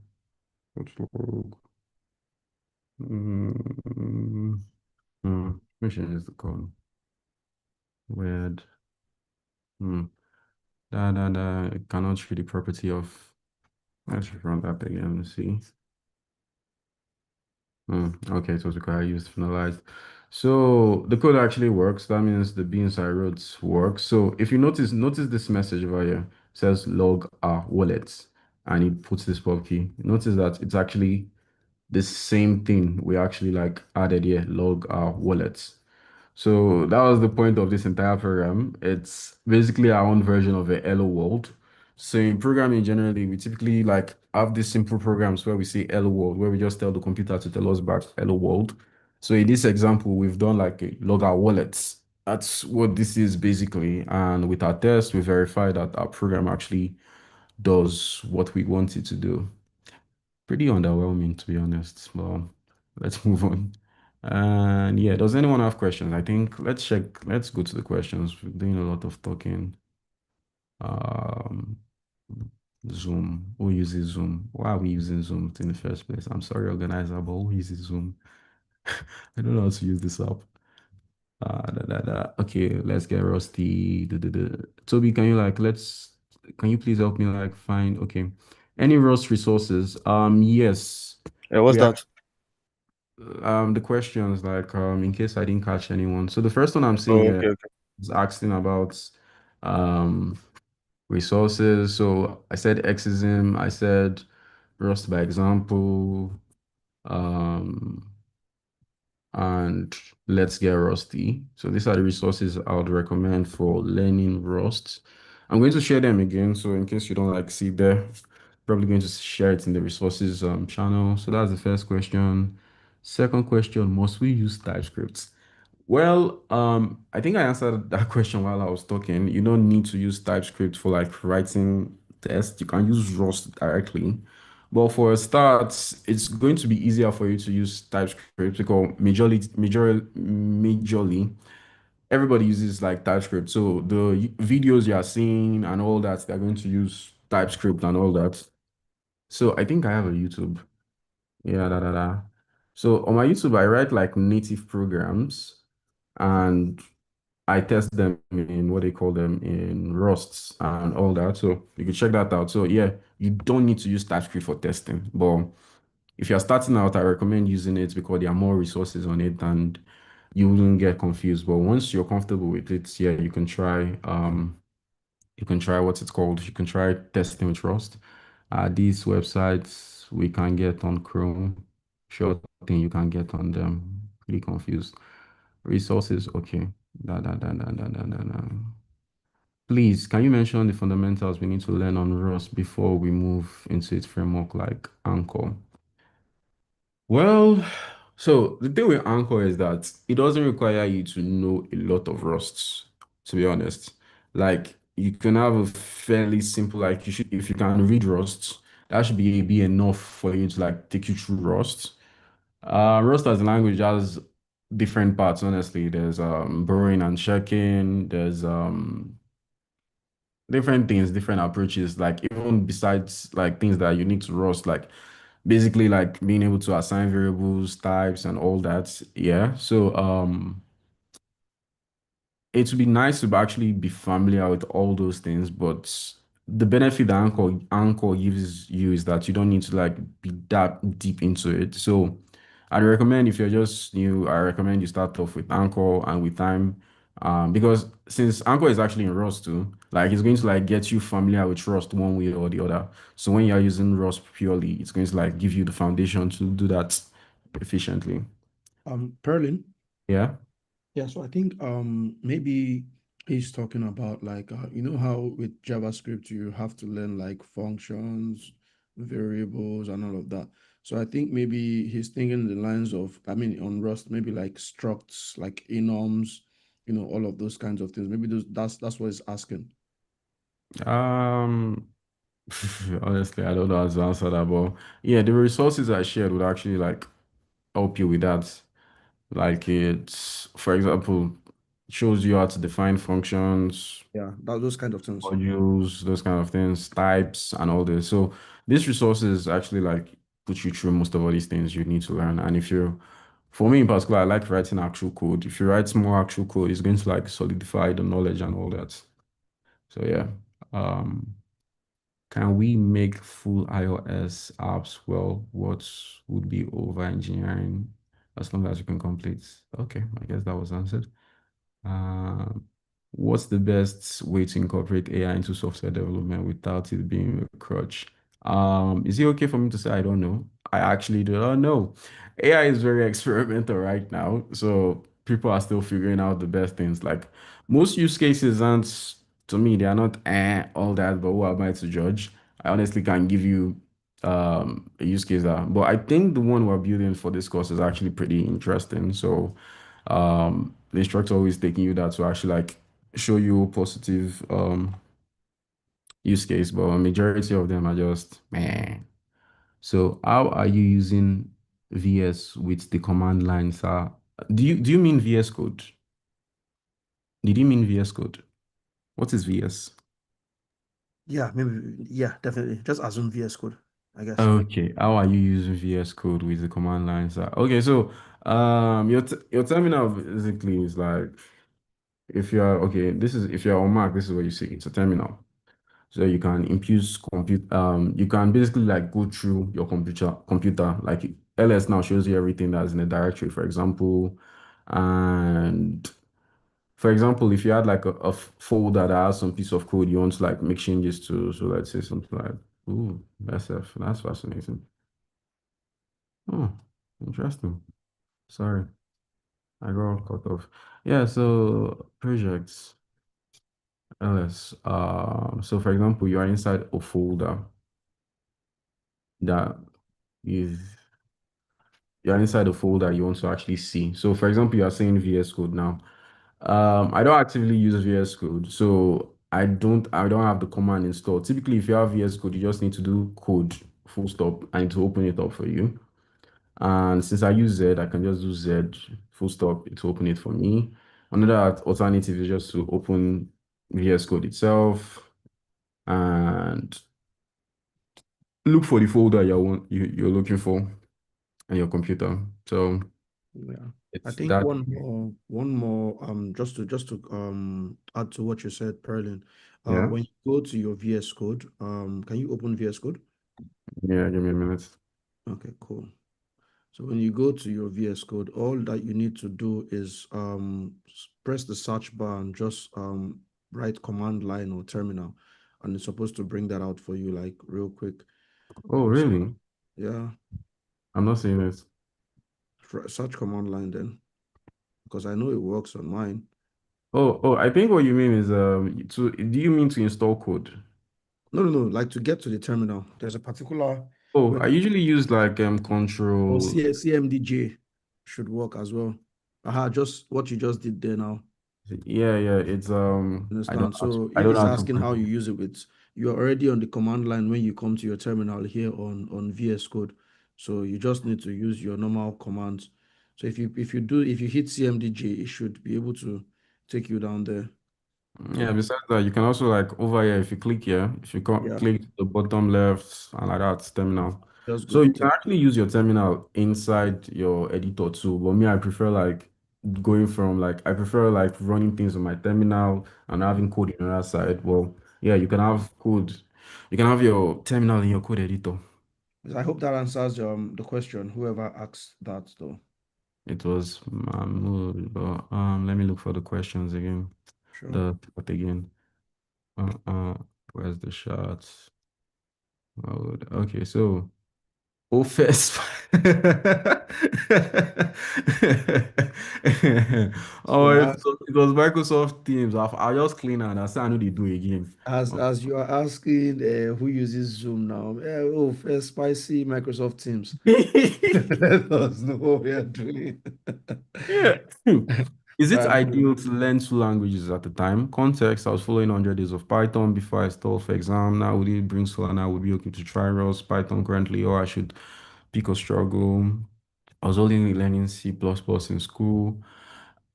Mm, which is the code? Weird. Hmm. It cannot show the property of. Let's run that again and see. Okay, so it's required used finalized. So the code actually works. That means the beans I wrote works. So if you notice this message over here. It says log our wallets, and it puts this pub key. Notice that it's actually the same thing we actually like added here, log our wallets. So that was the point of this entire program. It's basically our own version of a hello world. So in programming generally, we typically like have these simple programs where we say hello world, where we just tell the computer to tell us back hello world. So in this example, we've done like a log our wallets. That's what this is basically. And with our test, we verify that our program actually does what we want it to do. Pretty underwhelming, to be honest. But let's move on. And yeah, does anyone have questions? I think let's check. Let's go to the questions. We're doing a lot of talking. Um, Zoom. Who uses Zoom? Why are we using Zoom in the first place? I'm sorry, organizer, but who uses Zoom? I don't know how to use this app. Okay, let's get Rusty. Toby, can you like can you please help me like find any Rust resources? Yes. What's We that? the questions like in case I didn't catch anyone. So the first one I'm seeing Oh, here okay, okay. is asking about um resources. So I said Exism, I said Rust by example, um and Let's Get Rusty. So these are the resources I would recommend for learning Rust. I'm going to share them again. So in case you don't like see there, probably going to share it in the resources channel. So that's the first question. Second question, must we use TypeScript? Well, I think I answered that question while I was talking. You don't need to use TypeScript for like writing tests. You can use Rust directly. But for a start, it's going to be easier for you to use TypeScript because majorly, everybody uses like TypeScript. So the videos you are seeing and all that, they're going to use TypeScript and all that. So I think I have a YouTube. Yeah, So on my YouTube, I write like native programs and I test them in what they call them in Rust and all that. So you can check that out. So yeah, you don't need to use TypeScript for testing. But if you're starting out, I recommend using it because there are more resources on it and you wouldn't get confused. But once you're comfortable with it, yeah, you can try what's it called? You can try testing with Rust. These websites we can get on Chrome. Sure thing you can get on them. Pretty confused. Resources, okay. Da. Please, can you mention the fundamentals we need to learn on Rust before we move into its framework like Anchor? Well, so the thing with Anchor is that it doesn't require you to know a lot of Rust, to be honest. Like you can have a fairly simple, like you should, if you can read Rust, that should be enough for you to like take you through Rust. Rust as a language has different parts, honestly. There's borrowing and checking, there's different things, different approaches, like even besides like things that are unique to Rust, like basically like being able to assign variables, types, and all that. Yeah. So it would be nice to actually be familiar with all those things, but the benefit that Anchor gives you is that you don't need to like be that deep into it. So I'd recommend if you're just new, I recommend you start off with Anchor and with time. Because since Anchor is actually in Rust too, like it's going to like get you familiar with Rust one way or the other. So when you're using Rust purely, it's going to like give you the foundation to do that efficiently. Perlin. Yeah. Yeah, so I think maybe he's talking about like you know how with JavaScript you have to learn like functions, variables, and all of that. So I think maybe he's thinking the lines of, I mean, on Rust, maybe like structs, like enums, all of those kinds of things. Maybe that's what he's asking. Um, honestly, I don't know how to answer that, but yeah, the resources I shared would actually like help you with that. Like it's, for example, shows you how to define functions, Yeah, those kind of things. modules, those kind of things, types, and all this. So these resources actually like put you through most of all these things you need to learn. And if you're, for me in particular, I like writing actual code. If you write more actual code, it's going to like solidify the knowledge and all that. So yeah. Um, can we make full iOS apps? Well, what would be over engineering as long as you can complete? Okay, I guess that was answered. Um, what's the best way to incorporate AI into software development without it being a crutch? Is it okay for me to say I don't know? I actually do not know. AI is very experimental right now, so people are still figuring out the best things. Like most use cases aren't, to me, they are not all that, but who am I to judge? I honestly can't give you a use case that, but I think the one we're building for this course is actually pretty interesting. So the instructor always taking you that to actually like show you positive use case, but a majority of them are just man. So how are you using VS with the command line, sir? Do you mean VS Code? Did you mean VS Code? What is VS? Yeah, maybe. Yeah, definitely. Just assume VS Code, I guess. Okay, how are you using VS Code with the command line, sir? Okay, so your terminal basically is like if you're okay, this is if you're on Mac, this is what you see. It's a terminal. So you can impute compute you can basically like go through your computer like ls now shows you everything that's in a directory, for example. And for example, if you had like a folder that has some piece of code you want to like make changes to, so let's say something like, ooh, that's fascinating. Oh, interesting. Sorry, I got all cut off. Yeah, so projects ls, so for example, you are inside a folder that is you're inside the folder you want to actually see. So for example, you are saying VS Code now. I don't actively use VS Code, so I don't have the command installed. Typically, if you have VS Code, you just need to do code full stop and to open it up for you. And since I use Z, I can just do Z full stop to open it for me. Another alternative is just to open VS Code itself and look for the folder you're looking for on your computer. So Yeah. I it's think that. one more just to add to what you said, Perlin. Yeah. When you go to your VS Code, can you open VS Code? Yeah, give me a minute. Okay, cool. So when you go to your VS Code, all that you need to do is press the search bar and just write command line or terminal, and it's supposed to bring that out for you like real quick. Oh, So really? yeah, I'm not seeing it. search command line then, because I know it works on mine. Oh, I think what you mean is do you mean to install code? No, no, no. Like to get to the terminal, there's a particular Oh, I when usually use like or control. CMDJ should work as well. Aha, just what you just did there now. Yeah, it's Understand? So I if don't know it's how to asking put how it. you use it with, you're already on the command line when you come to your terminal here on VS Code. So you just need to use your normal commands. So if you hit CMDJ, it should be able to take you down there. Yeah, So besides that, you can also like over here, if you click here, if you yeah, click to the bottom left and like that, terminal. just go So you can take. actually use your terminal inside your editor too. But me, I prefer like going from like I prefer like running things on my terminal and having code on the other side. Well, yeah, you can have code. You can have your terminal in your code editor. I hope that answers the question. Whoever asked that though. It was Mahmoud, but let me look for the questions again. Sure. The what again? Uh, uh, where's the shots? Mahmoud. Okay, so. Au first. Oh, So it was Microsoft Teams. I just clean and I say I know they do again. as you are asking who uses Zoom now, first spicy Microsoft Teams. Let us know what we are doing. Yeah. Is it Right, ideal to learn two languages at a time? Context, I was following 100 days of Python before I stalled for exam. Now, would it bring Solana? Would be okay to try Rust, Python currently, or I should pick a struggle? I was only learning C++ plus plus in school.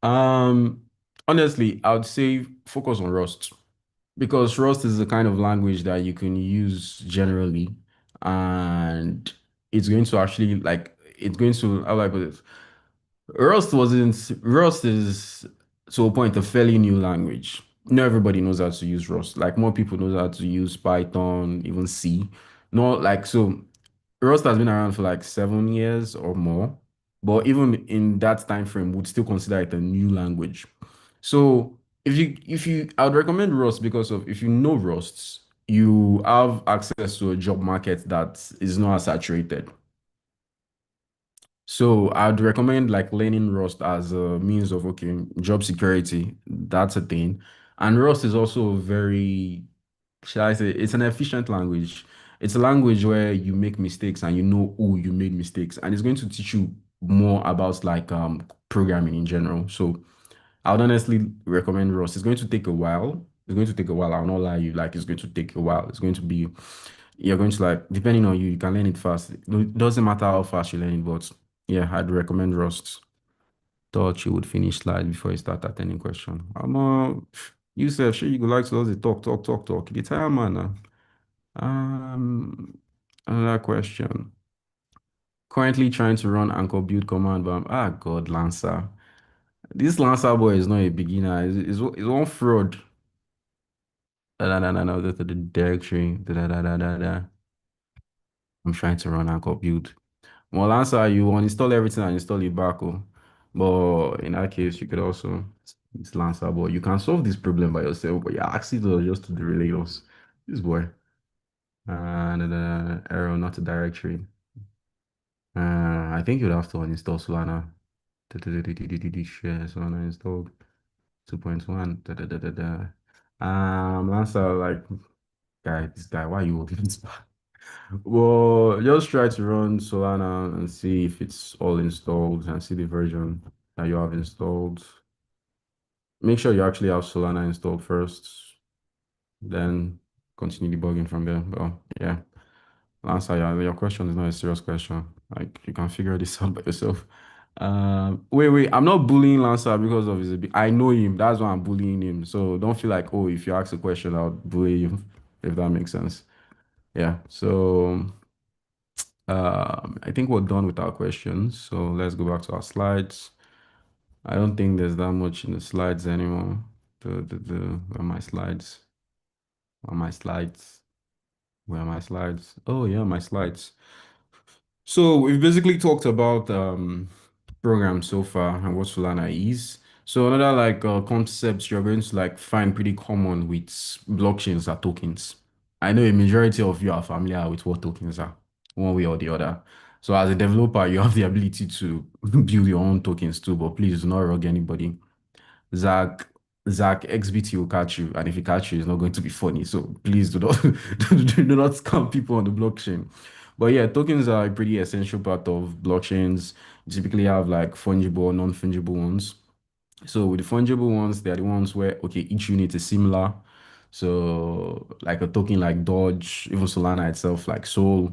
Um, Honestly, I would say focus on Rust because Rust is the kind of language that you can use generally. And it's going to actually like it's going to how do I put it? Rust is to a point a fairly new language. Not everybody knows how to use Rust. Like more people knows how to use Python, even C. Not like so Rust has been around for like 7 years or more. But even in that time frame, would still consider it a new language. So if you I would recommend Rust because of if you know Rust, you have access to a job market that is not as saturated. So I'd recommend like learning Rust as a means of okay, job security. That's a thing. And Rust is also a very, shall I say, it's an efficient language. It's a language where you make mistakes and you know, oh, you made mistakes. And it's going to teach you more about like programming in general. So I would honestly recommend Rust. It's going to take a while. It's going to take a while. I'll not lie you. Like it's going to take a while. It's going to be you're going to like depending on you, you can learn it fast. It doesn't matter how fast you learn it, but yeah, I'd recommend Rust. Thought you would finish slide before you start attending question. You said sure you go like to just dey talk. The time man. Um Another question. Currently trying to run Anchor build command, but God, Lancer. This Lancer boy is not a beginner. It's one fraud. Go to the directory. I'm trying to run Anchor build. Well, answer you uninstall everything and install it back. Oh. But in that case, you could also it's Lancer, but you can solve this problem by yourself. But yeah, actually, those just to the relators. This boy. And arrow, not a directory. I think you'd have to uninstall Solana. Share Solana installed 2.1. Lancer, like, this guy, why you holding this back? Well, just try to run Solana and see if it's all installed and see the version that you have installed. Make sure you actually have Solana installed first, then continue debugging from there. Well, yeah. Answer your question is not a serious question. Like you can figure this out by yourself. Wait. I'm not bullying Lancer because of I know him. That's why I'm bullying him. So don't feel like, oh, if you ask a question, I'll bully you, if that makes sense. Yeah. So I think we're done with our questions. So let's go back to our slides. I don't think there's that much in the slides anymore. Where are my slides? Where are my slides? Where are my slides? Oh yeah, my slides. So we've basically talked about programs so far and what Solana is. So another like concepts you're going to like find pretty common with blockchains are tokens. I know a majority of you are familiar with what tokens are, one way or the other. So as a developer, you have the ability to build your own tokens too, but please do not rug anybody. Zach Zach XBT will catch you, and if he catch you, it's not going to be funny. So please do not do not scam people on the blockchain. But yeah, tokens are a pretty essential part of blockchains. You typically have like fungible, non-fungible ones. So with the fungible ones, they're the ones where okay, each unit is similar. So like a token like Dodge, even Solana itself, like Sol,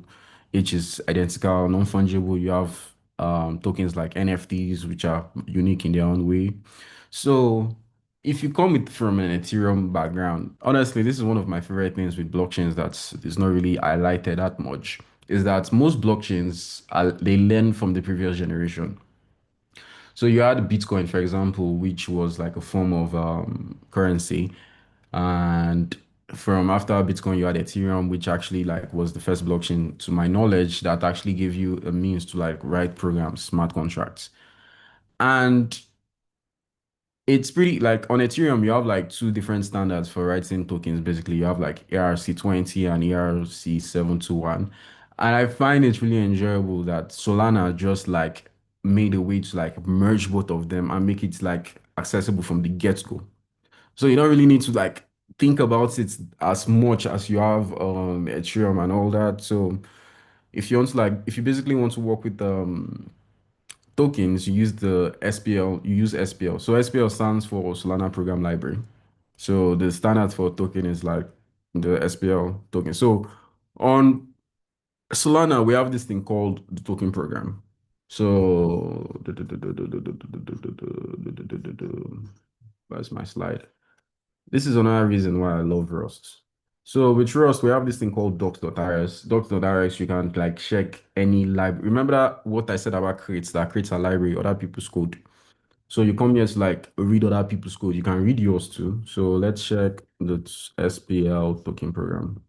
each is identical, non-fungible. You have tokens like NFTs, which are unique in their own way. So if you come with from an Ethereum background, honestly, this is one of my favorite things with blockchains that's is not really highlighted that much. Is that most blockchains are they learn from the previous generation. So you had Bitcoin, for example, which was like a form of currency, and from after Bitcoin, you had Ethereum, which actually like was the first blockchain, to my knowledge, that actually gave you a means to like write programs, smart contracts, and it's pretty like on Ethereum, you have like two different standards for writing tokens. Basically, you have like ERC20 and ERC721. And I find it really enjoyable that Solana just like made a way to like merge both of them and make it like accessible from the get-go. So you don't really need to like think about it as much as you have Ethereum and all that. So if you want to like if you basically want to work with tokens, you use the SPL, you use SPL. So SPL stands for Solana Program Library. So the standard for token is like the SPL token. So on Solana, we have this thing called the token program. So where's my slide? This is another reason why I love Rust. So with Rust, we have this thing called docs.rs. Docs.rs, you can like check any library. Remember that what I said about crates, that creates a library, other people's code. So you come here to like read other people's code. You can read yours too. So let's check the SPL token program.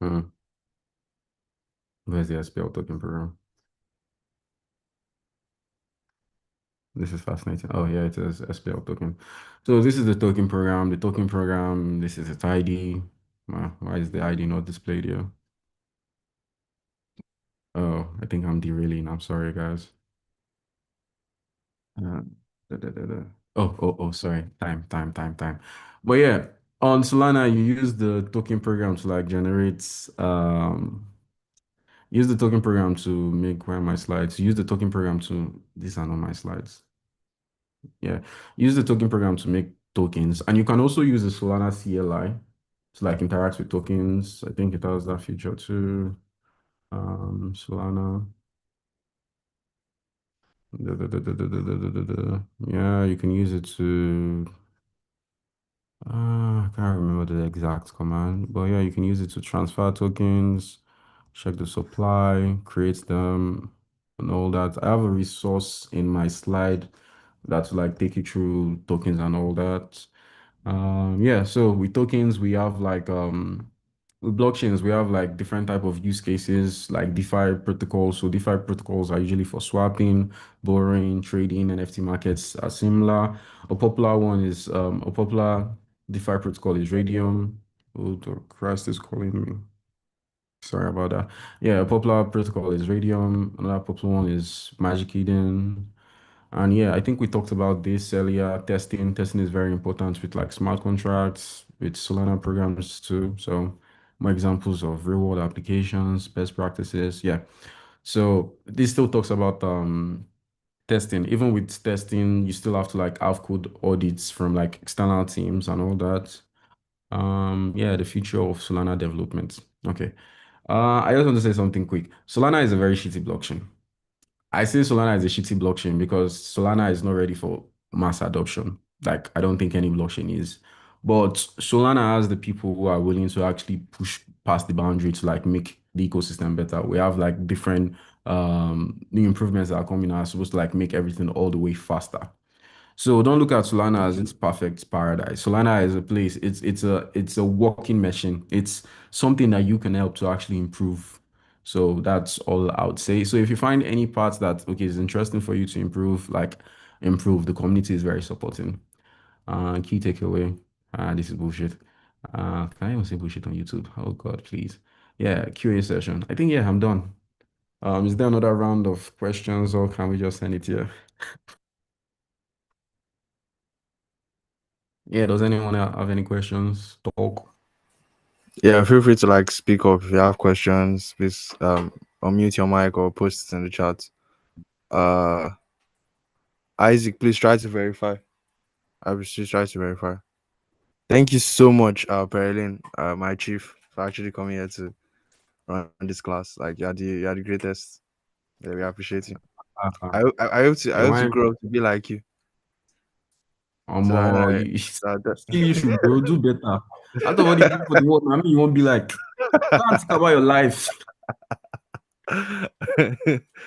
Hmm. Where's the SPL token program? This is fascinating. Oh yeah, it is SPL token. So this is the token program. The token program, this is its ID. Why is the ID not displayed here? Oh, I think I'm derailing. I'm sorry, guys. Uh, sorry. Time. But yeah, on Solana, you use the token program to like generate use the token program to make where are my slides. Use the token program to these are not my slides. Yeah. Use the token program to make tokens. And you can also use the Solana CLI to like interact with tokens. I think it has that feature too. Solana. Yeah, you can use it to I can't remember the exact command, but yeah, you can use it to transfer tokens, check the supply, create them, and all that. I have a resource in my slide that's like take you through tokens and all that. Yeah, so with tokens, we have like with blockchains, we have like different type of use cases like DeFi protocols. So DeFi protocols are usually for swapping, borrowing, trading, NFT markets are similar. A popular one is a popular DeFi protocol is Radium. Oh, the Christ is calling me. Sorry about that. Yeah, a popular protocol is Radium. Another popular one is Magic Eden. And yeah, I think we talked about this earlier. Testing. Testing is very important with like smart contracts, with Solana programs too. So more examples of real world applications, best practices. Yeah. So this still talks about testing. Even with testing, you still have to like have code audits from like external teams and all that. Yeah, the future of Solana development. Okay. I just want to say something quick. Solana is a very shitty blockchain. I say Solana is a shitty blockchain because Solana is not ready for mass adoption. Like, I don't think any blockchain is. But Solana has the people who are willing to actually push past the boundary to like make the ecosystem better. We have like different new improvements that are coming out supposed to like make everything all the way faster. So don't look at Solana as its perfect paradise. Solana is a place, it's a walking machine. It's something that you can help to actually improve. So that's all I would say. So if you find any parts that okay is interesting for you to improve, like improve, the community is very supporting. Key takeaway. This is bullshit. Can I even say bullshit on YouTube? Oh God, please. Yeah, QA session. I think yeah, I'm done. Is there another round of questions or can we just send it here? Yeah, does anyone have any questions? Talk. Yeah, feel free to like speak up if you have questions. Please unmute your mic or post it in the chat. Isaac, please try to verify. I will just try to verify. Thank you so much, Perilyn, my chief, for actually coming here to run this class. Like you're the greatest. Yeah, we appreciate you. Uh, I yeah, hope to why? grow up to be like you. So You still you that, should bro, do better. Out of all the people for the world, I mean, you won't be like, can't think about your life.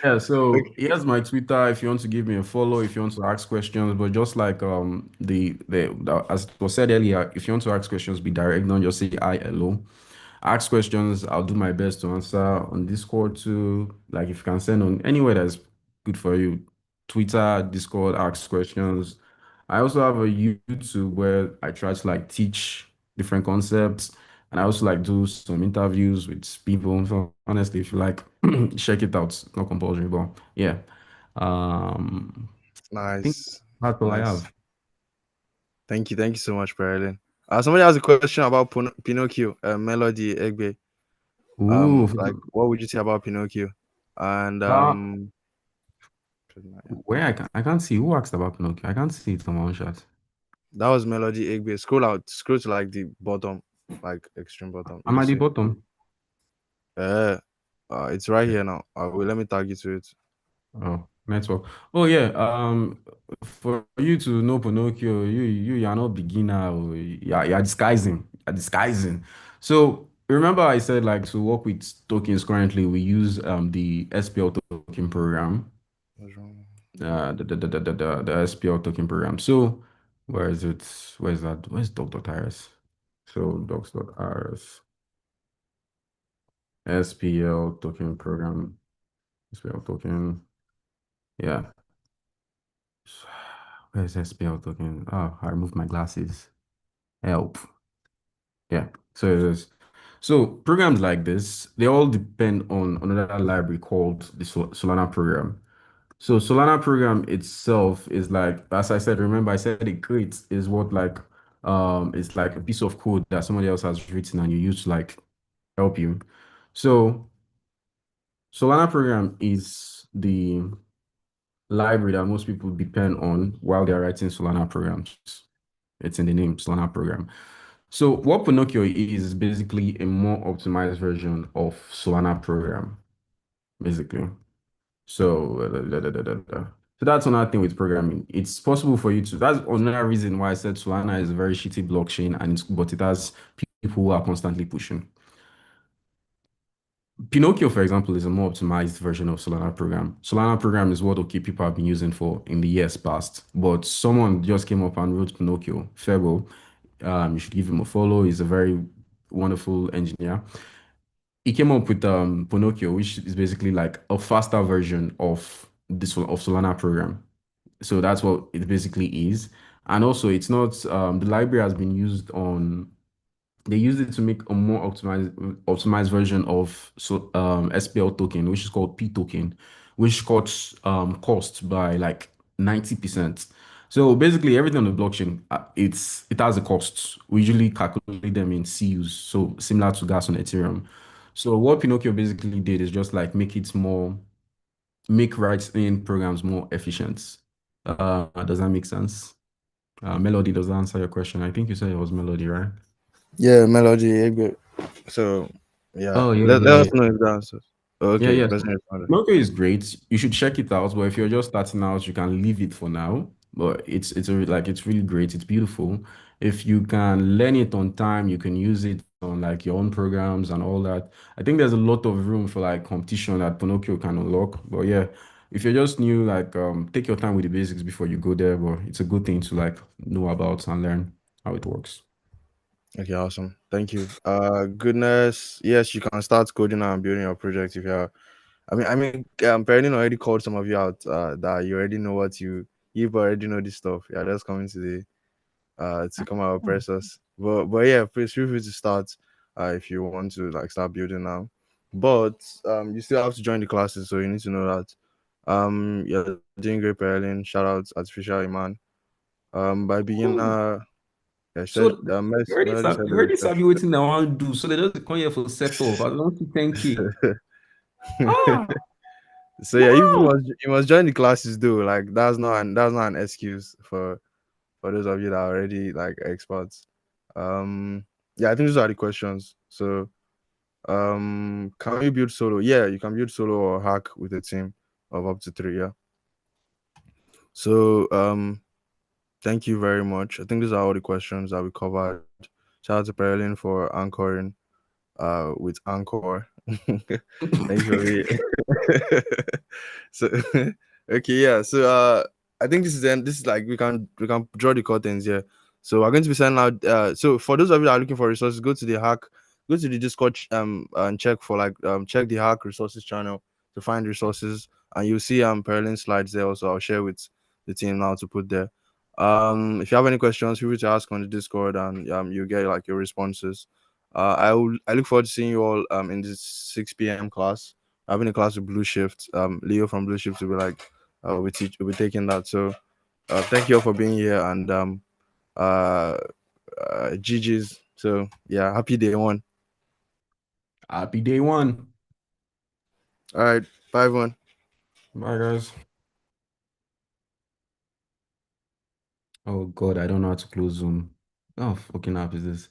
Yeah, so okay. here's my Twitter if you want to give me a follow, if you want to ask questions, but just like as it was said earlier, if you want to ask questions, be direct, don't just say I hello. Ask questions, I'll do my best to answer on Discord too. Like if you can send on anywhere that's good for you. Twitter, Discord, ask questions. I also have a YouTube where I try to like teach different concepts. And I also like do some interviews with people. So honestly, if you like, check it out. It's not compulsory, but yeah. I think Nice, that's all I nice. have. Thank you so much, Perilyn. Somebody has a question about Pinocchio, Melody Egbe. Ooh, Like what would you say about Pinocchio? And uh, where I can't see who asked about Pinocchio. I can't see it on my own chat. that was Melody Egbe. Scroll out, scroll to like the bottom, like extreme bottom. I'm You at the see? bottom. It's right here now. Wait, let me tag you to it. Oh. Network. Oh yeah. For you to know Pinocchio, you are not beginner. Oh, you're disguising. You're disguising. So remember, I said like to work with tokens currently, we use the SPL token program. What's wrong? The SPL token program. So where is it? Where is that? Where's doc.rs? So docs.rs SPL token program. SPL token. Yeah. Where's SPL token? Oh, I removed my glasses. Help. Yeah. So it is. So programs like this, they all depend on another library called the Solana program. So Solana program itself is like, as I said, remember I said it creates is what like it's like a piece of code that somebody else has written and you use to like help you. So Solana program is the library that most people depend on while they're writing Solana programs. It's in the name, Solana program. So what Pinocchio is basically a more optimized version of Solana program, basically. So, so that's another thing with programming. It's possible for you to. That's another reason why I said Solana is a very shitty blockchain, and but it has people who are constantly pushing. Pinocchio, for example, is a more optimized version of Solana program. Solana program is what okay people have been using for in the years past, but someone just came up and wrote Pinocchio. Febo, you should give him a follow. He's a very wonderful engineer. He came up with Pinocchio, which is basically like a faster version of of Solana program. So that's what it basically is. And also, it's not the library has been used on. They used it to make a more optimized version of SPL token, which is called P token, which cuts cost by like 90%. So basically, everything on the blockchain it has a cost. We usually calculate them in CUs, so similar to gas on Ethereum. So what Pinocchio basically did is just like make writing programs more efficient. Does that make sense? Melody, does that answer your question? I think you said it was Melody, right? Yeah, melody. Yeah, good. So yeah, Oh yeah, let yeah, us know if the answers. yeah, Okay, yeah. person So responded. Mocha is great. You should check it out. But if you're just starting out, you can leave it for now. But it's really great. It's beautiful. If you can learn it on time, you can use it on like your own programs and all that. I think there's a lot of room for like competition that Pinocchio can unlock. But yeah, if you're just new, like take your time with the basics before you go there. But it's a good thing to like know about and learn how it works. Okay, awesome. Thank you. Goodness. Yes, you can start coding and building your project if you're. Perlin already called some of you out. That you already know what you already know this stuff. Yeah, that's coming today. To come out press us. But yeah, please feel free to start. If you want to like start building now. But you still have to join the classes, so you need to know that. You're doing great, Perlin. Shout out, Artificial Iman. By beginner. I said So you Melody said you the already sabi wetin I want to do. So they just come here for setup. I don't see 10K. Ah, so yeah, wow. you must join the classes though. Like that's not an excuse for those of you that are already like experts. Yeah, I think those are the questions. So can you build solo? Yeah, you can build solo or hack with a team of up to three. Yeah. So thank you very much. I think these are all the questions that we covered. Shout out to Perlin for anchoring with Anchor. Thank you for being. So okay, yeah. So I think this is like we can draw the curtains here. So we're going to be sending out so for those of you that are looking for resources, go to the Discord and check for like check the hack resources channel to find resources, and you'll see Perlin slides there also. I'll share with the team now to put there. If you have any questions, feel free to ask on the Discord, and you get like your responses. I look forward to seeing you all in this 6 p.m. class. Having a class with Blue Shift. Leo from Blue Shift will be like we'll be taking that. So thank you all for being here, and uh GG's. So yeah, happy day one. Happy day one. All right, bye everyone. Bye, guys. Oh God, I don't know how to close Zoom. Oh, fucking app is this?